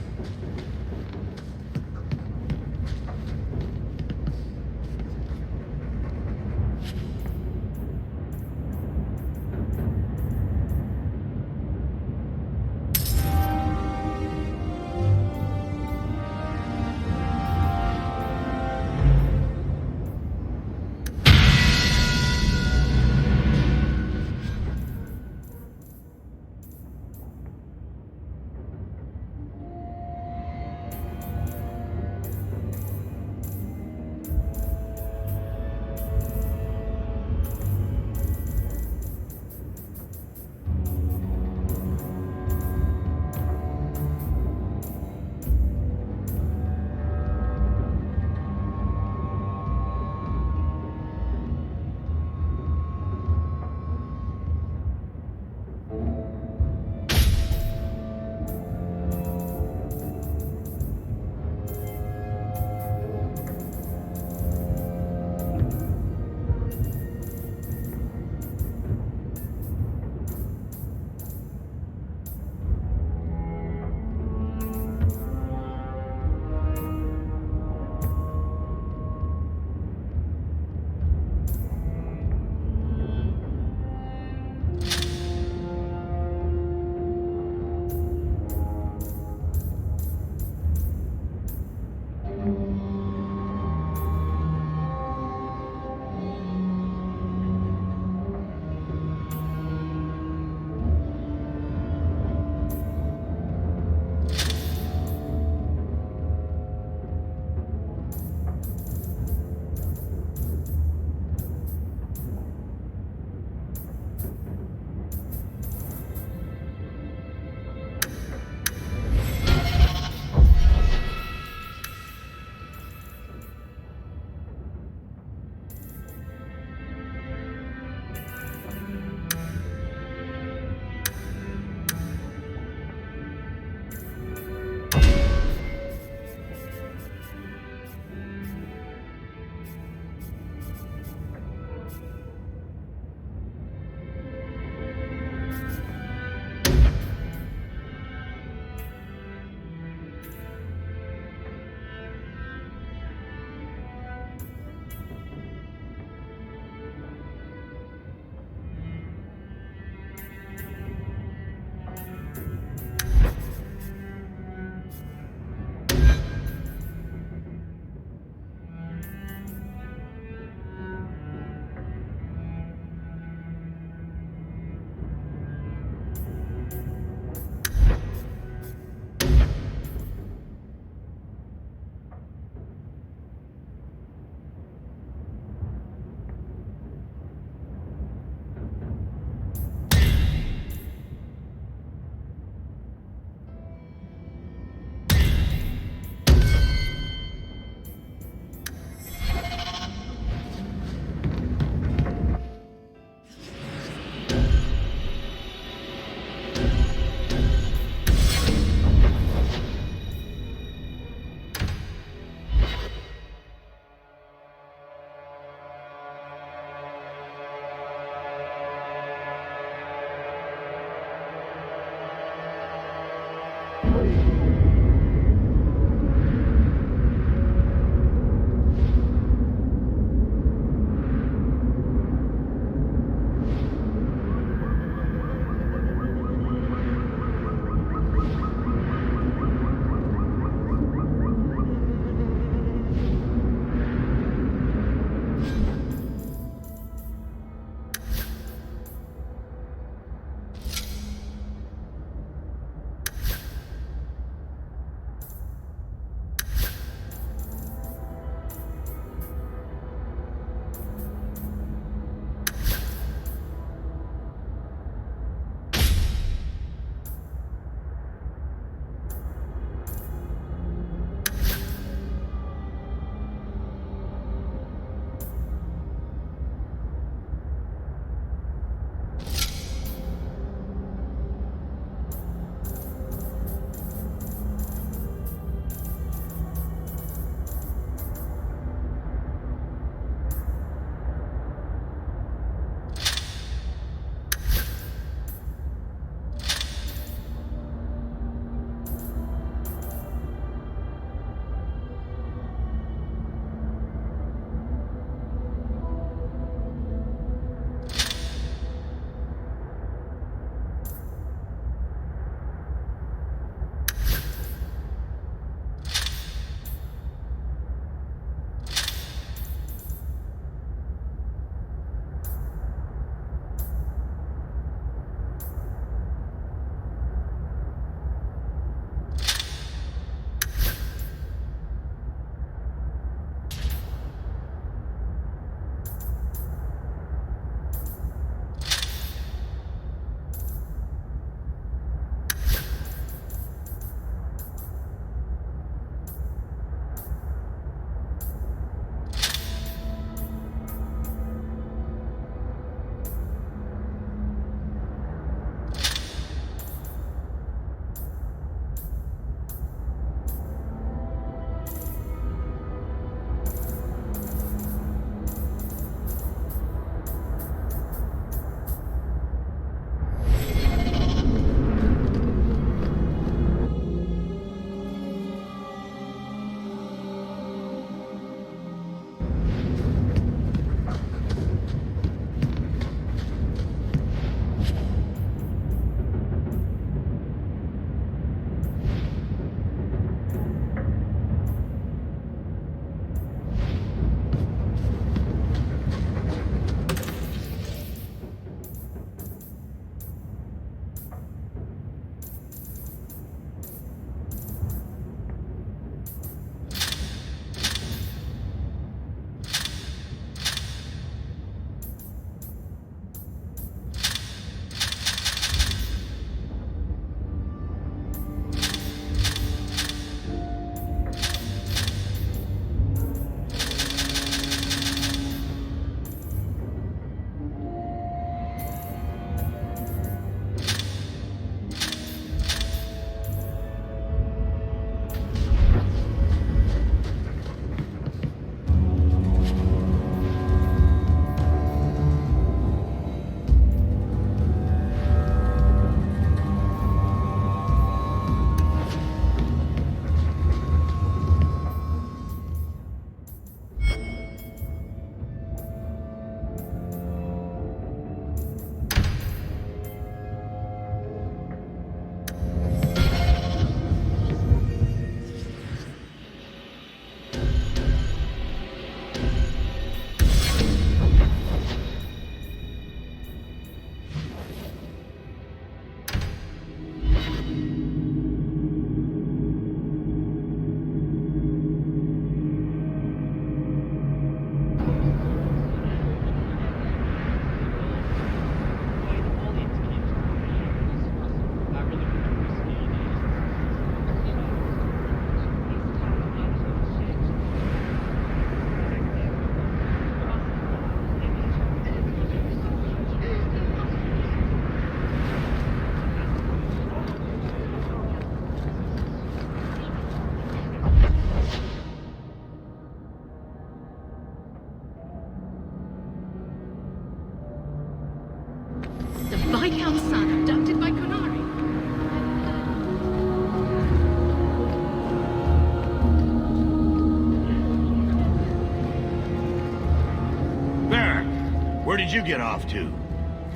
did you get off to?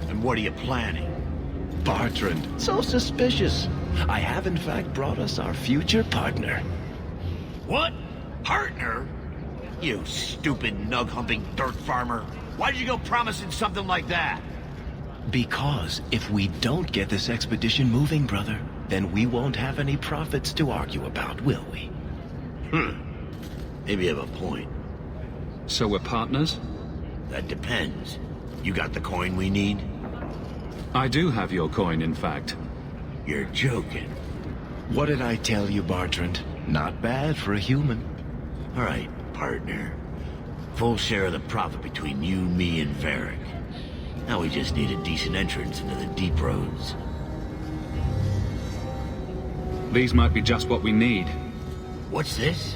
And what are you planning? Bertrand, so suspicious. I have in fact brought us our future partner. What? Partner? You stupid nug-humping dirt farmer. Why did you go promising something like that? Because if we don't get this expedition moving, brother, then we won't have any profits to argue about, will we? Maybe you have a point. So we're partners? That depends. You got the coin we need? I do have your coin, in fact. You're joking. What did I tell you, Bertrand? Not bad for a human. All right, partner. Full share of the profit between you, me, and Varric. Now we just need a decent entrance into the deep roads. These might be just what we need. What's this?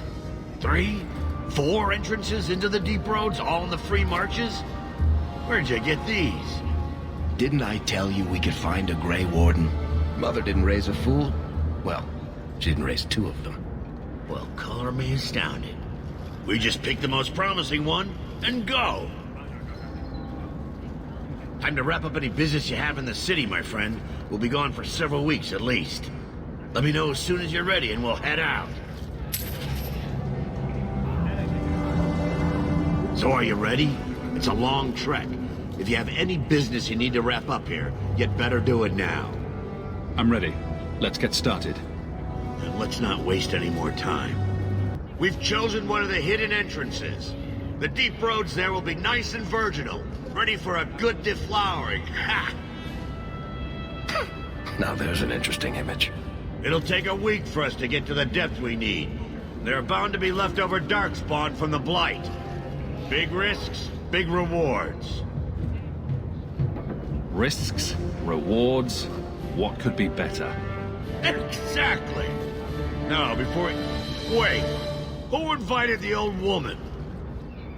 3? 4 entrances into the deep roads, all in the free marches? Where'd you get these? Didn't I tell you we could find a Grey Warden? Mother didn't raise a fool. Well, she didn't raise 2 of them. Well, color me astounded. We just pick the most promising one and go. Time to wrap up any business you have in the city, my friend. We'll be gone for several weeks at least. Let me know as soon as you're ready and we'll head out. So are you ready? It's a long trek. If you have any business you need to wrap up here, you'd better do it now. I'm ready. Let's get started. And let's not waste any more time. We've chosen one of the hidden entrances. The deep roads there will be nice and virginal, ready for a good deflowering. Ha! Now there's an interesting image. It'll take a week for us to get to the depth we need. There are bound to be leftover darkspawn from the Blight. Big risks, big rewards. Risks, rewards, what could be better? Exactly! Now, Wait! Who invited the old woman?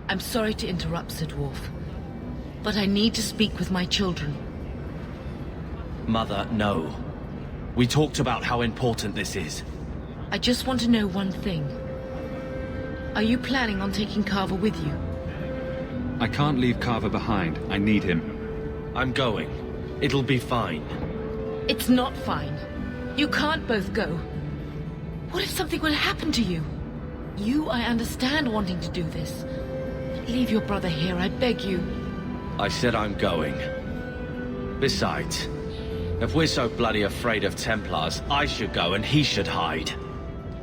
I'm sorry to interrupt, Sir Dwarf, but I need to speak with my children. Mother, no. We talked about how important this is. I just want to know one thing. Are you planning on taking Carver with you? I can't leave Carver behind. I need him. I'm going. It'll be fine. It's not fine. You can't both go. What if something would happen to you? You, I understand wanting to do this. But leave your brother here, I beg you. I said I'm going. Besides, if we're so bloody afraid of Templars, I should go and he should hide.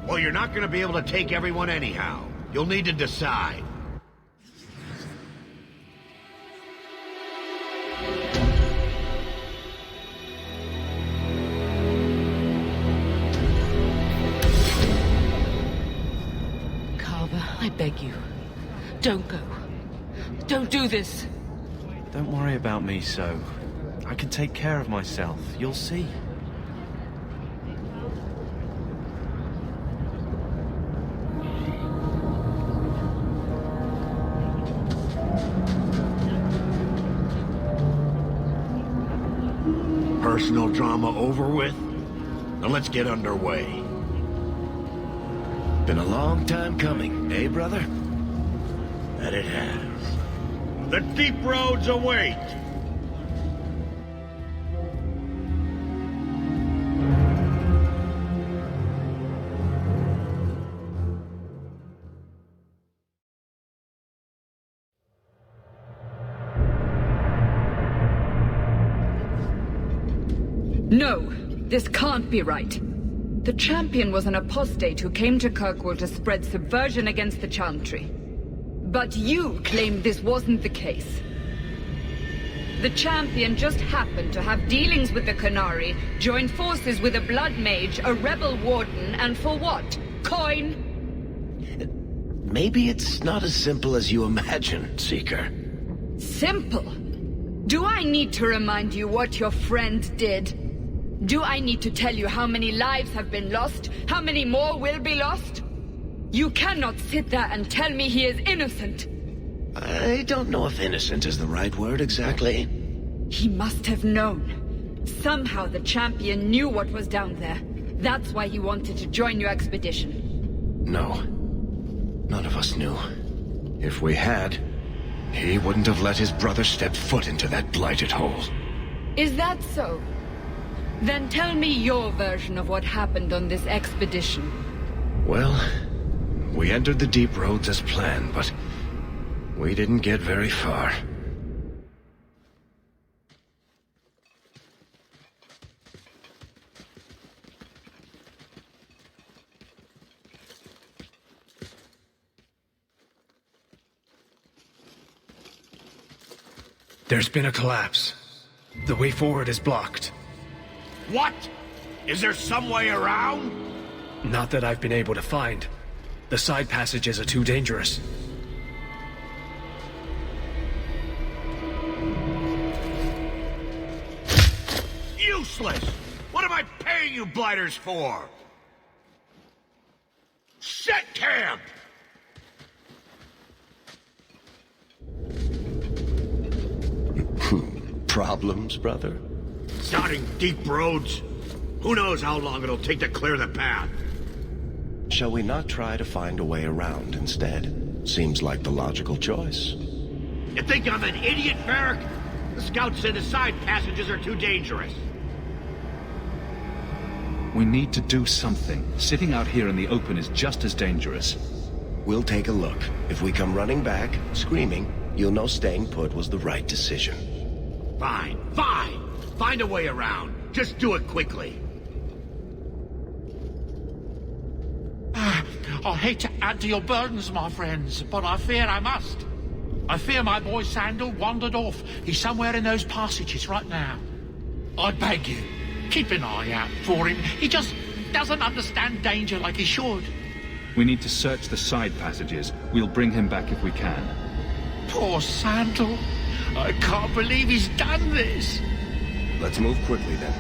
Well, you're not gonna be able to take everyone anyhow. You'll need to decide. I beg you. Don't go. Don't do this. Don't worry about me, so. I can take care of myself. You'll see. Personal drama over with? Now let's get underway. Been a long time coming, eh, brother? That it has. The deep roads await! No, this can't be right. The champion was an apostate who came to Kirkwall to spread subversion against the Chantry. But you claim this wasn't the case. The champion just happened to have dealings with the Qunari, join forces with a blood mage, a rebel warden, and for what? Coin? Maybe it's not as simple as you imagine, Seeker. Simple? Do I need to remind you what your friend did? Do I need to tell you how many lives have been lost? How many more will be lost? You cannot sit there and tell me he is innocent. I don't know if innocent is the right word exactly. He must have known. Somehow the champion knew what was down there. That's why he wanted to join your expedition. No. None of us knew. If we had, He wouldn't have let his brother step foot into that blighted hole. Is that so? Then tell me your version of what happened on this expedition. Well, we entered the deep roads as planned, but we didn't get very far. There's been a collapse. The way forward is blocked. What? Is there some way around? Not that I've been able to find. The side passages are too dangerous. Useless! What am I paying you blighters for? Set camp! Problems, brother? Starting deep roads? Who knows how long it'll take to clear the path? Shall we not try to find a way around instead? Seems like the logical choice. You think I'm an idiot, Varric? The scouts say the side passages are too dangerous. We need to do something. Sitting out here in the open is just as dangerous. We'll take a look. If we come running back, screaming, you'll know staying put was the right decision. Fine, fine! Find a way around. Just do it quickly. I hate to add to your burdens, my friends, but I fear I must. I fear my boy Sandal wandered off. He's somewhere in those passages right now. I beg you, keep an eye out for him. He just doesn't understand danger like he should. We need to search the side passages. We'll bring him back if we can. Poor Sandal. I can't believe he's done this. Let's move quickly then.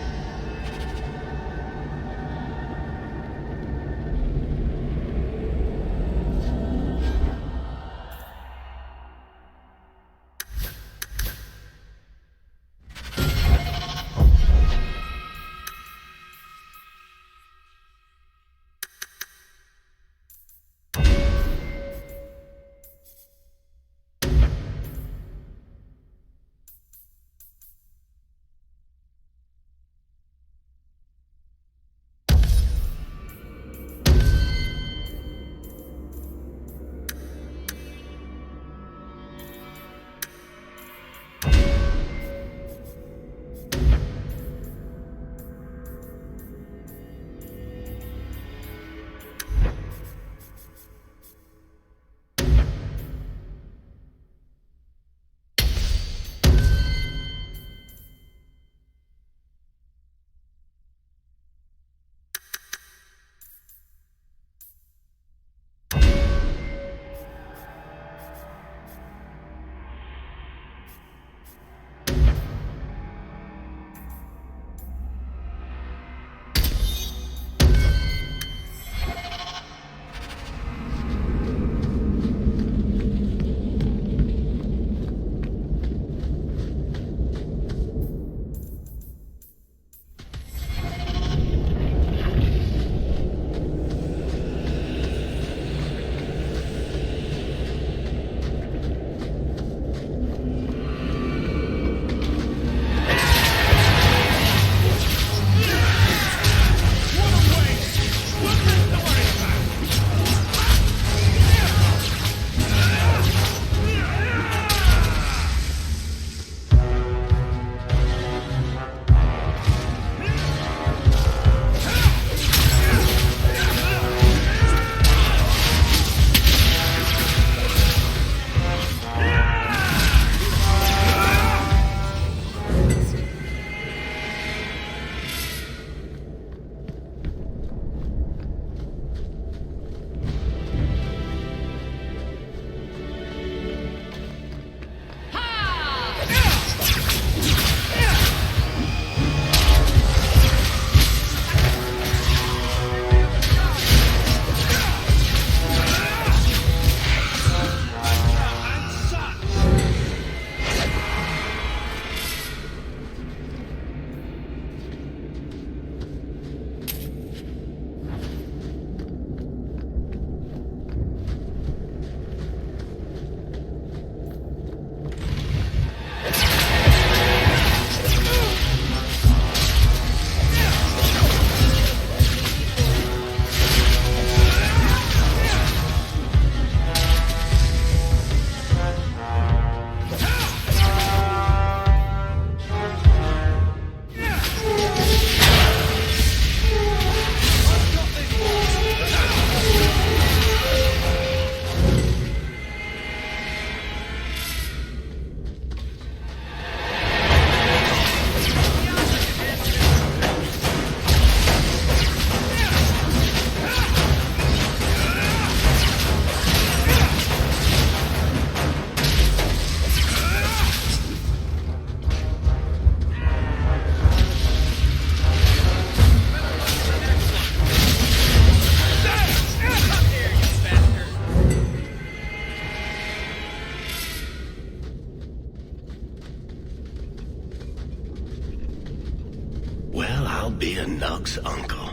I'll be a Nug's uncle.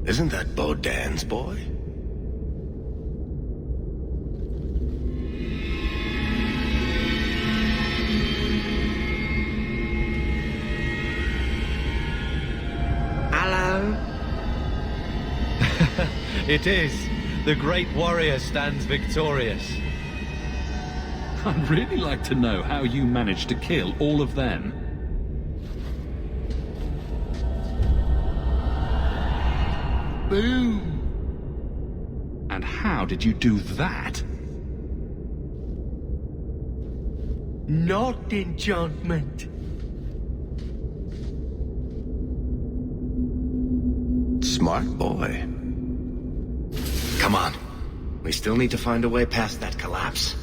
Isn't that Bodan's boy? Hello? It is. The great warrior stands victorious. I'd really like to know how you managed to kill all of them. Boom! And how did you do that? Not enchantment. Smart boy. Come on. We still need to find a way past that collapse.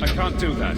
I can't do that.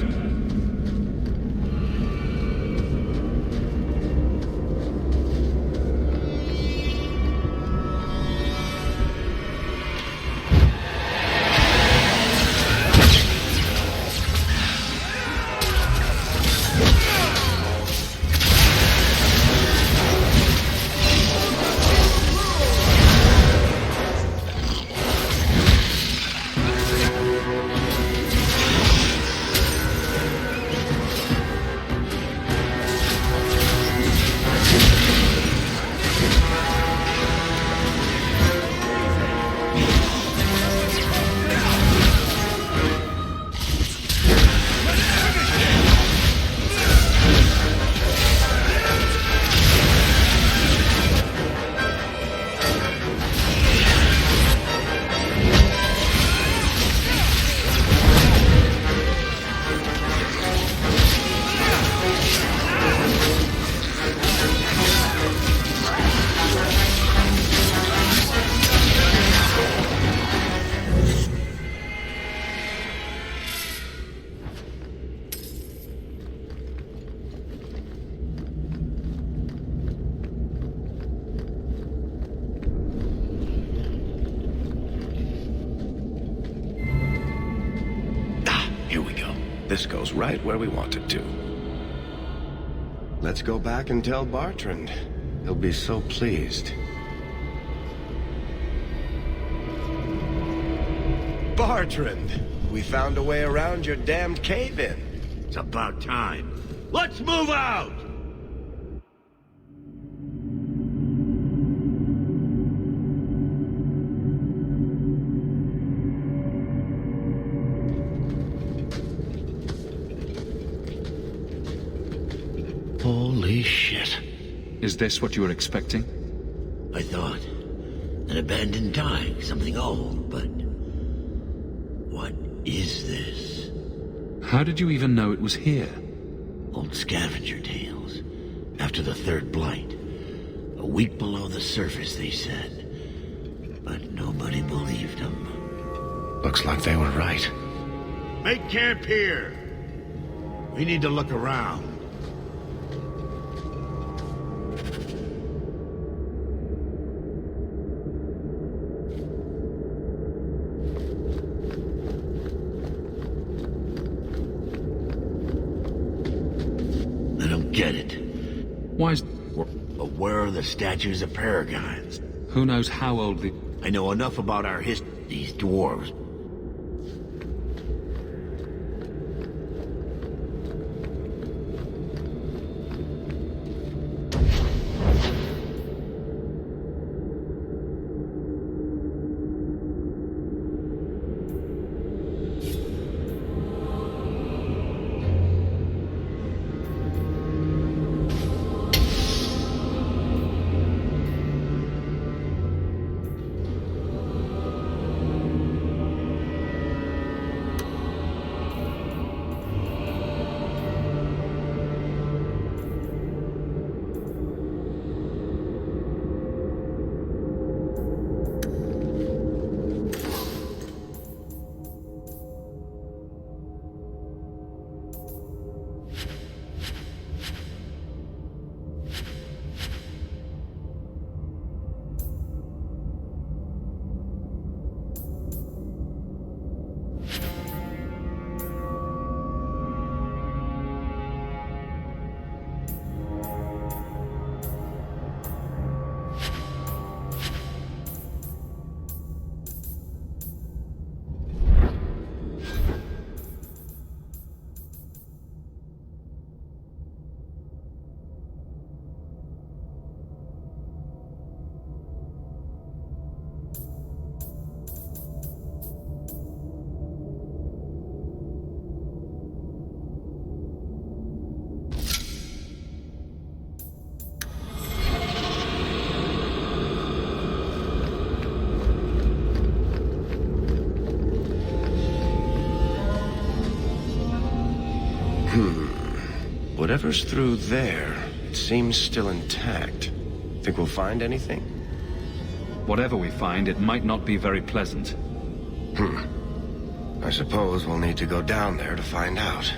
This goes right where we want it to. Let's go back and tell Bartrand. He'll be so pleased. Bartrand! We found a way around your damned cave-in. It's about time. Let's move out! Holy shit. Is this what you were expecting? I thought. An abandoned dike, something old, but... what is this? How did you even know it was here? Old scavenger tales. After the third blight. A week below the surface, they said. But nobody believed them. Looks like they were right. Make camp here! We need to look around. I don't get it. Why is... But where are the statues of paragons? Who knows how old the... I know enough about our history, these dwarves. Whatever's through there, it seems still intact. Think we'll find anything? Whatever we find, it might not be very pleasant. I suppose we'll need to go down there to find out.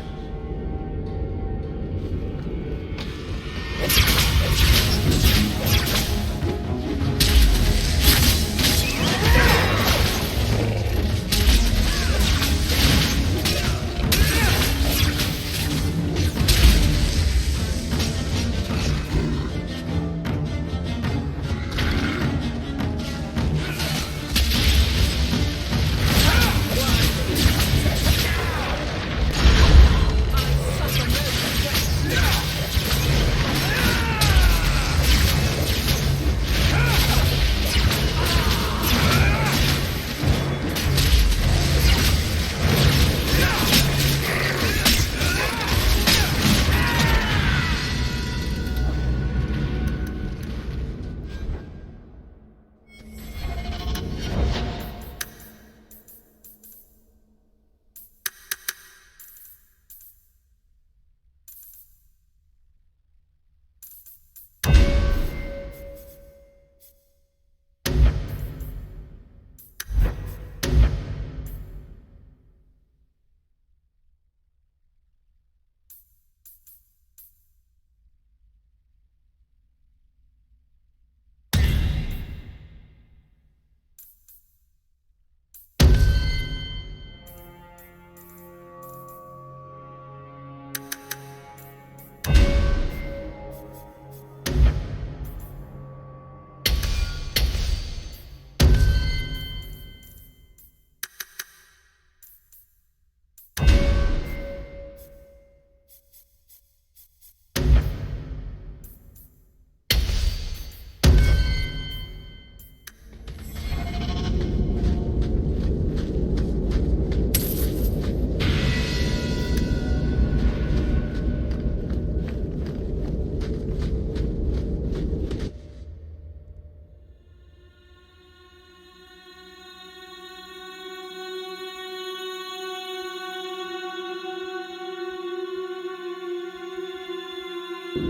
You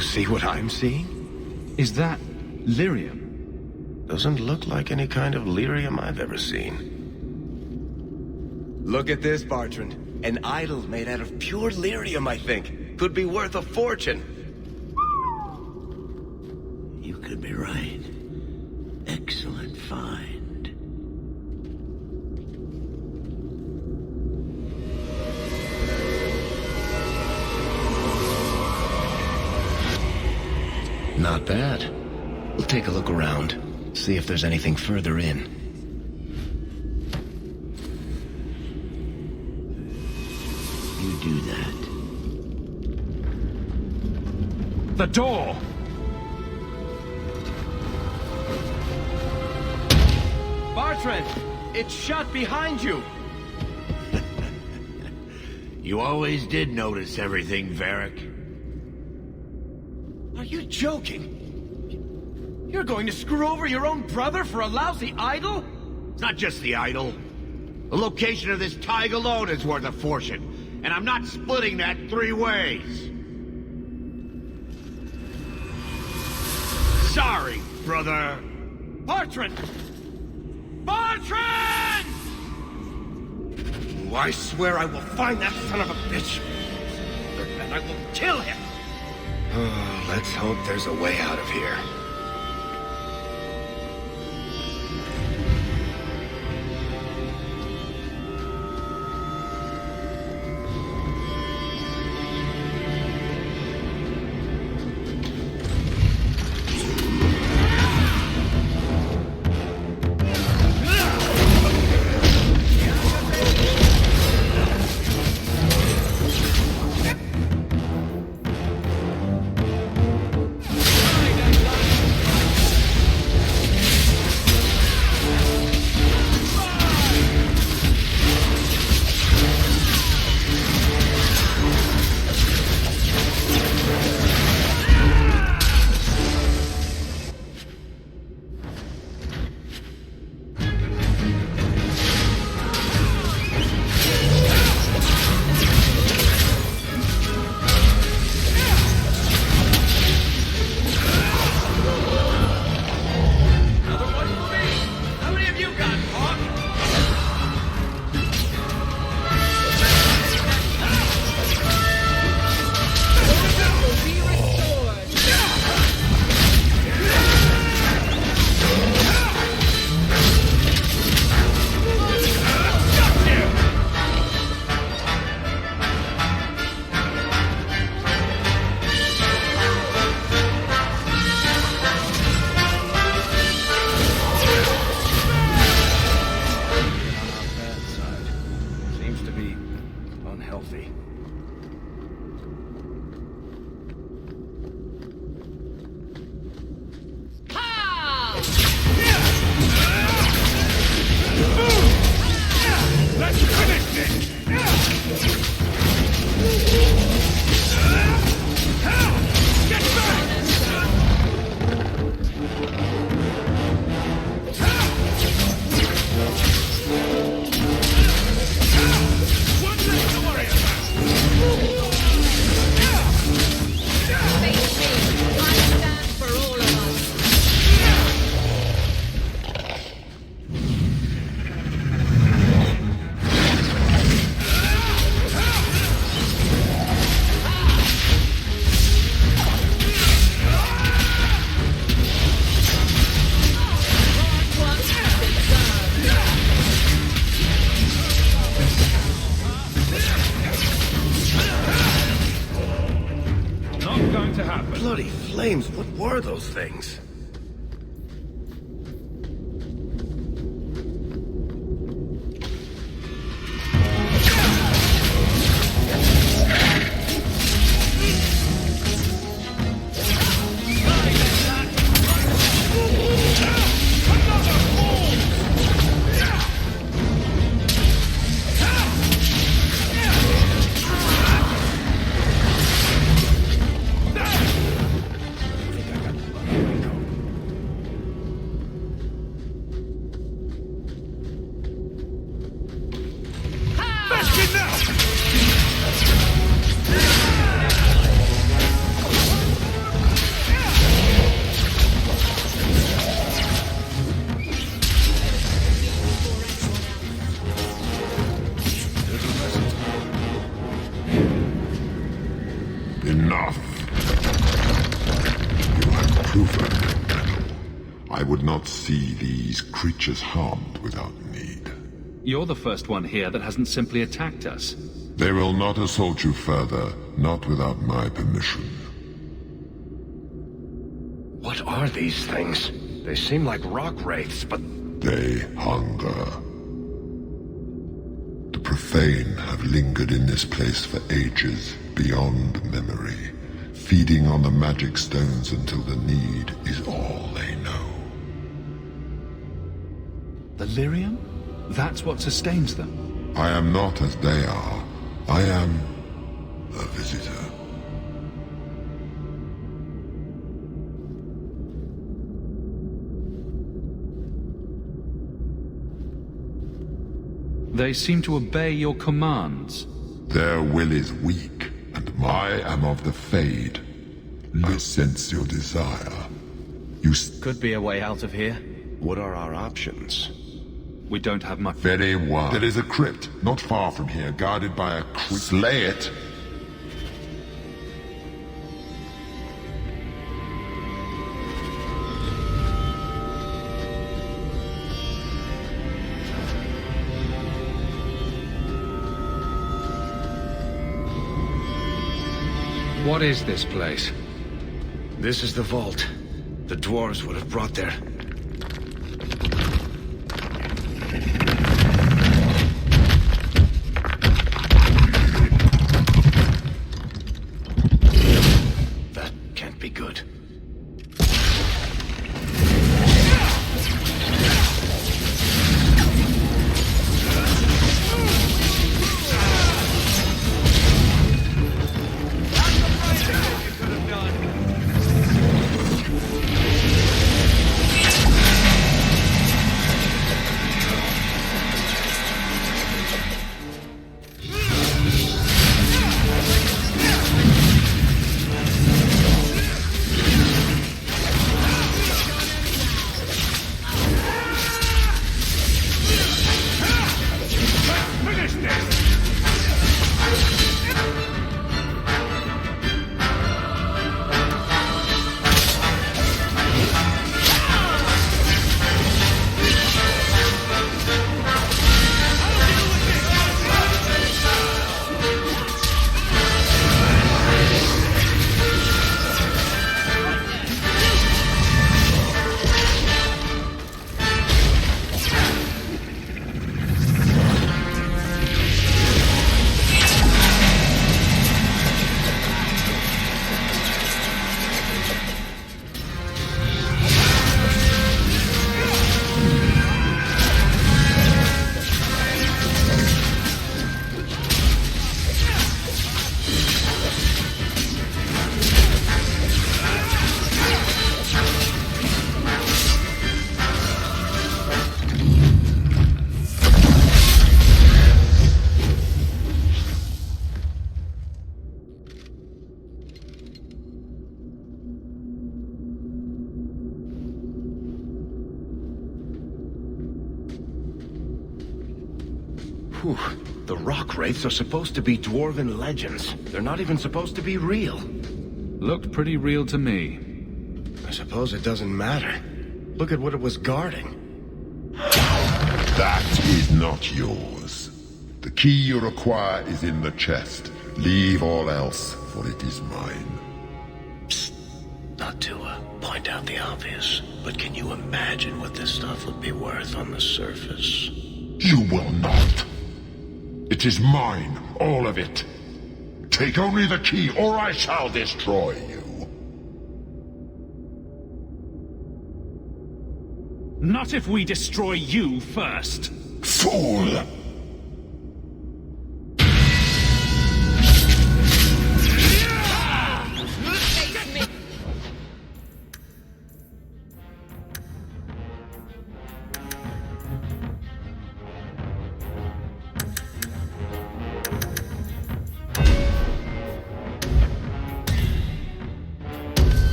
see what I'm seeing? Is that lyrium? Doesn't look like any kind of lyrium I've ever seen. Look at this, Bartrand. An idol made out of pure lyrium, I think. Could be worth a fortune. You could be right. Excellent find. Not bad. We'll take a look around, see if there's anything further in. You do that. The door! Bartrand! It's shut behind you! You always did notice everything, Varric. Are you joking? You're going to screw over your own brother for a lousy idol? It's not just the idol. The location of this tag alone is worth a fortune, and I'm not splitting that 3 ways. Sorry, brother. Bartrand! Bartrand! Oh, I swear I will find that son of a bitch, and I will kill him. Oh, let's hope there's a way out of here. Bloody flames, what were those things? Enough! You have proven your mettle. I would not see these creatures harmed without need. You're the first one here that hasn't simply attacked us. They will not assault you further, not without my permission. What are these things? They seem like rock wraiths, but... They hunger. The profane have lingered in this place for ages, beyond memory, feeding on the magic stones until the need is all they know. The lyrium? That's what sustains them. I am not as they are. I am a visitor. They seem to obey your commands. Their will is weak, and I am of the Fade. I sense your desire. You could be a way out of here. What are our options? We don't have much. Very well. There is a crypt not far from here, guarded by a creature. Slay it. What is this place? This is the vault. The dwarves would have brought their... That can't be good. Whew. The rock wraiths are supposed to be dwarven legends. They're not even supposed to be real. Looked pretty real to me. I suppose it doesn't matter. Look at what it was guarding. That is not yours. The key you require is in the chest. Leave all else, for it is mine. Psst. Not to point out the obvious, but can you imagine what this stuff would be worth on the surface? You will not. It is mine, all of it. Take only the key, or I shall destroy you. Not if we destroy you first. Fool!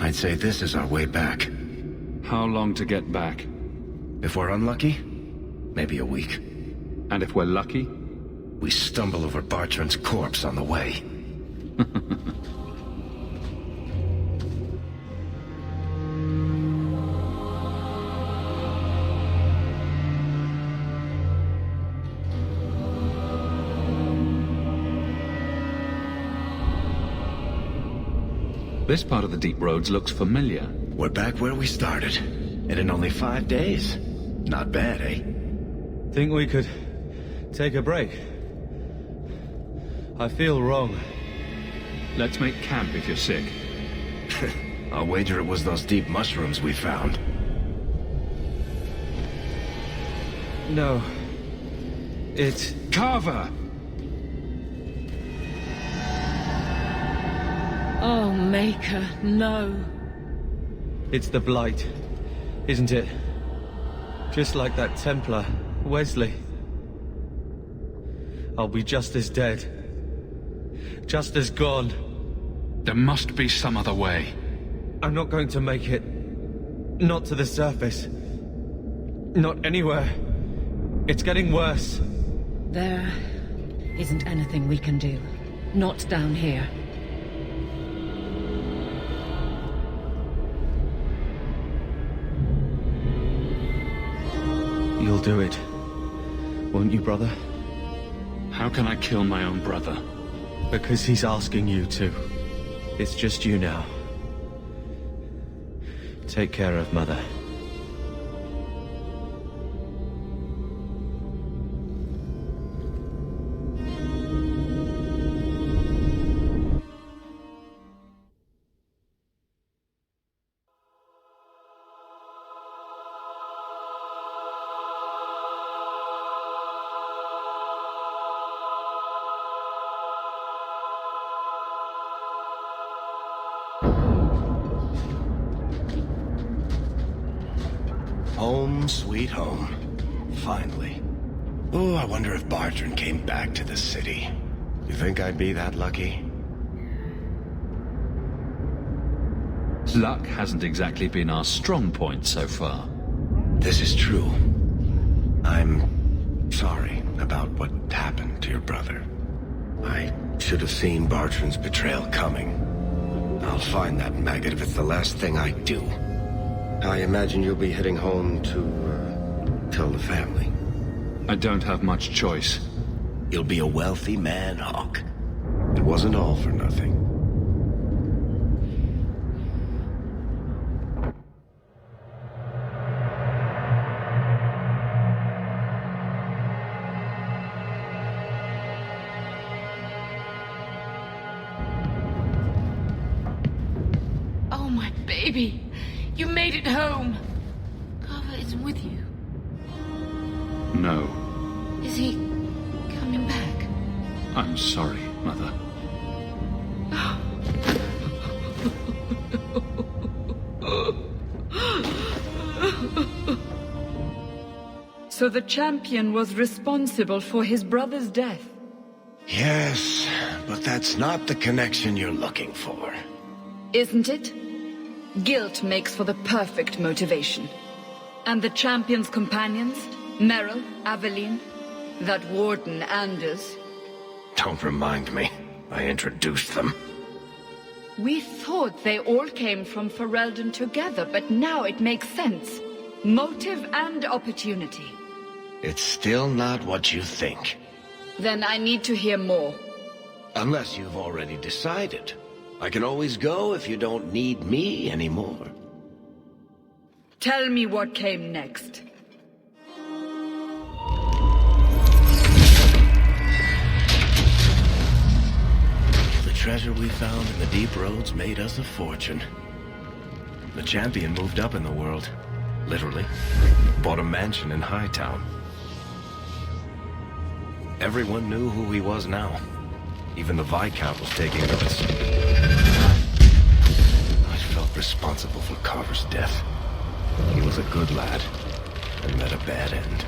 I'd say this is our way back. How long to get back? If we're unlucky, maybe a week. And if we're lucky? We stumble over Bartrand's corpse on the way. This part of the deep roads looks familiar. We're back where we started. And in only 5 days. Not bad, eh? Think we could take a break? I feel wrong. Let's make camp if you're sick. I'll wager it was those deep mushrooms we found. No. It's... Carver! Oh, Maker, no. It's the Blight, isn't it? Just like that Templar, Wesley. I'll be just as dead. Just as gone. There must be some other way. I'm not going to make it. Not to the surface. Not anywhere. It's getting worse. There isn't anything we can do. Not down here. You'll do it, won't you, brother? How can I kill my own brother? Because he's asking you to. It's just you now. Take care of Mother. Home, sweet home. Finally. Oh, I wonder if Bartrand came back to the city. You think I'd be that lucky? Luck hasn't exactly been our strong point so far. This is true. I'm sorry about what happened to your brother. I should have seen Bartrand's betrayal coming. I'll find that maggot if it's the last thing I do. I imagine you'll be heading home to, tell the family. I don't have much choice. You'll be a wealthy man, Hawk. It wasn't all for nothing. Oh, my baby. You made it home. Carver isn't with you. No. Is he coming back? I'm sorry, Mother. So the champion was responsible for his brother's death? Yes, but that's not the connection you're looking for. Isn't it? Guilt makes for the perfect motivation. And the champion's companions? Merrill, Aveline, that warden Anders. Don't remind me. I introduced them. We thought they all came from Ferelden together, but now it makes sense. Motive and opportunity. It's still not what you think. Then I need to hear more. Unless you've already decided. I can always go if you don't need me anymore. Tell me what came next. The treasure we found in the deep roads made us a fortune. The champion moved up in the world. Literally. Bought a mansion in Hightown. Everyone knew who he was now. Even the Viscount was taking notice. I felt responsible for Carver's death. He was a good lad, and met a bad end.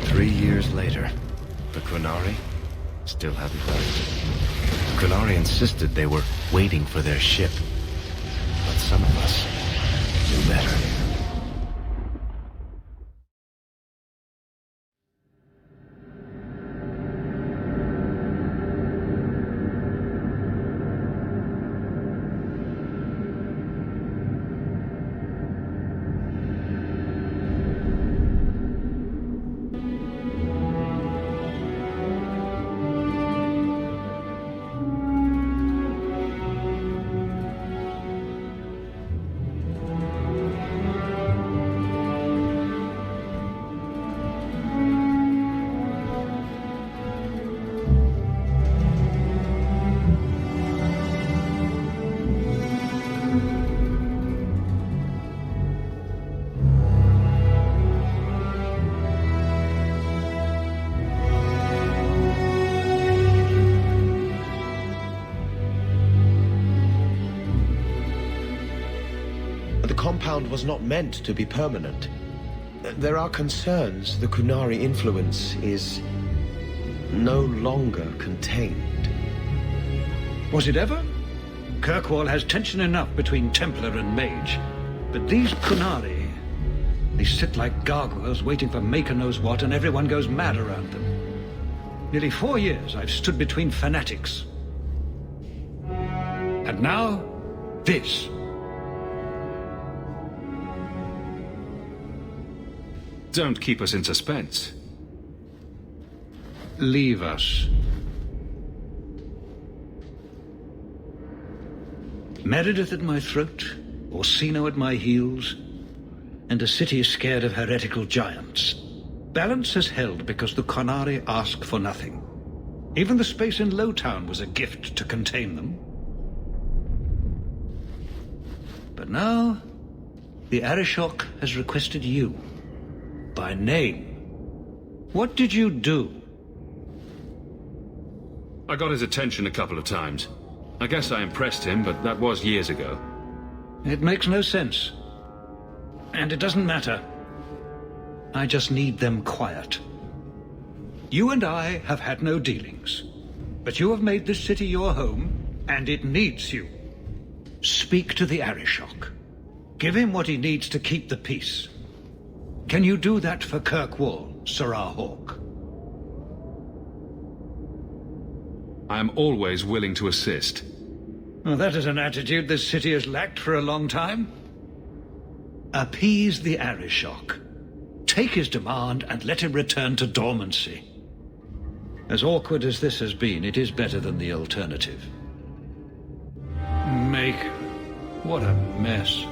3 years later, the Qunari, Still haven't heard. Kunari insisted they were waiting for their ship. But some of us knew better. The compound was not meant to be permanent. There are concerns the Kunari influence is no longer contained. Was it ever? Kirkwall has tension enough between Templar and Mage. But these Kunari, they sit like gargoyles waiting for Maker knows what, and everyone goes mad around them. Nearly 4 years I've stood between fanatics. And now, this. Don't keep us in suspense. Leave us. Meredith at my throat, Orsino at my heels, and a city scared of heretical giants. Balance has held because the Kunari ask for nothing. Even the space in Lowtown was a gift to contain them. But now, the Arishok has requested you. By name. What did you do? I got his attention a couple of times. I guess I impressed him, but that was years ago. It makes no sense. And it doesn't matter. I just need them quiet. You and I have had no dealings. But you have made this city your home, and it needs you. Speak to the Arishok. Give him what he needs to keep the peace. Can you do that for Kirkwall, Sirrah Hawk? I am always willing to assist. Well, that is an attitude this city has lacked for a long time. Appease the Arishok. Take his demand and let him return to dormancy. As awkward as this has been, it is better than the alternative. Maker, what a mess.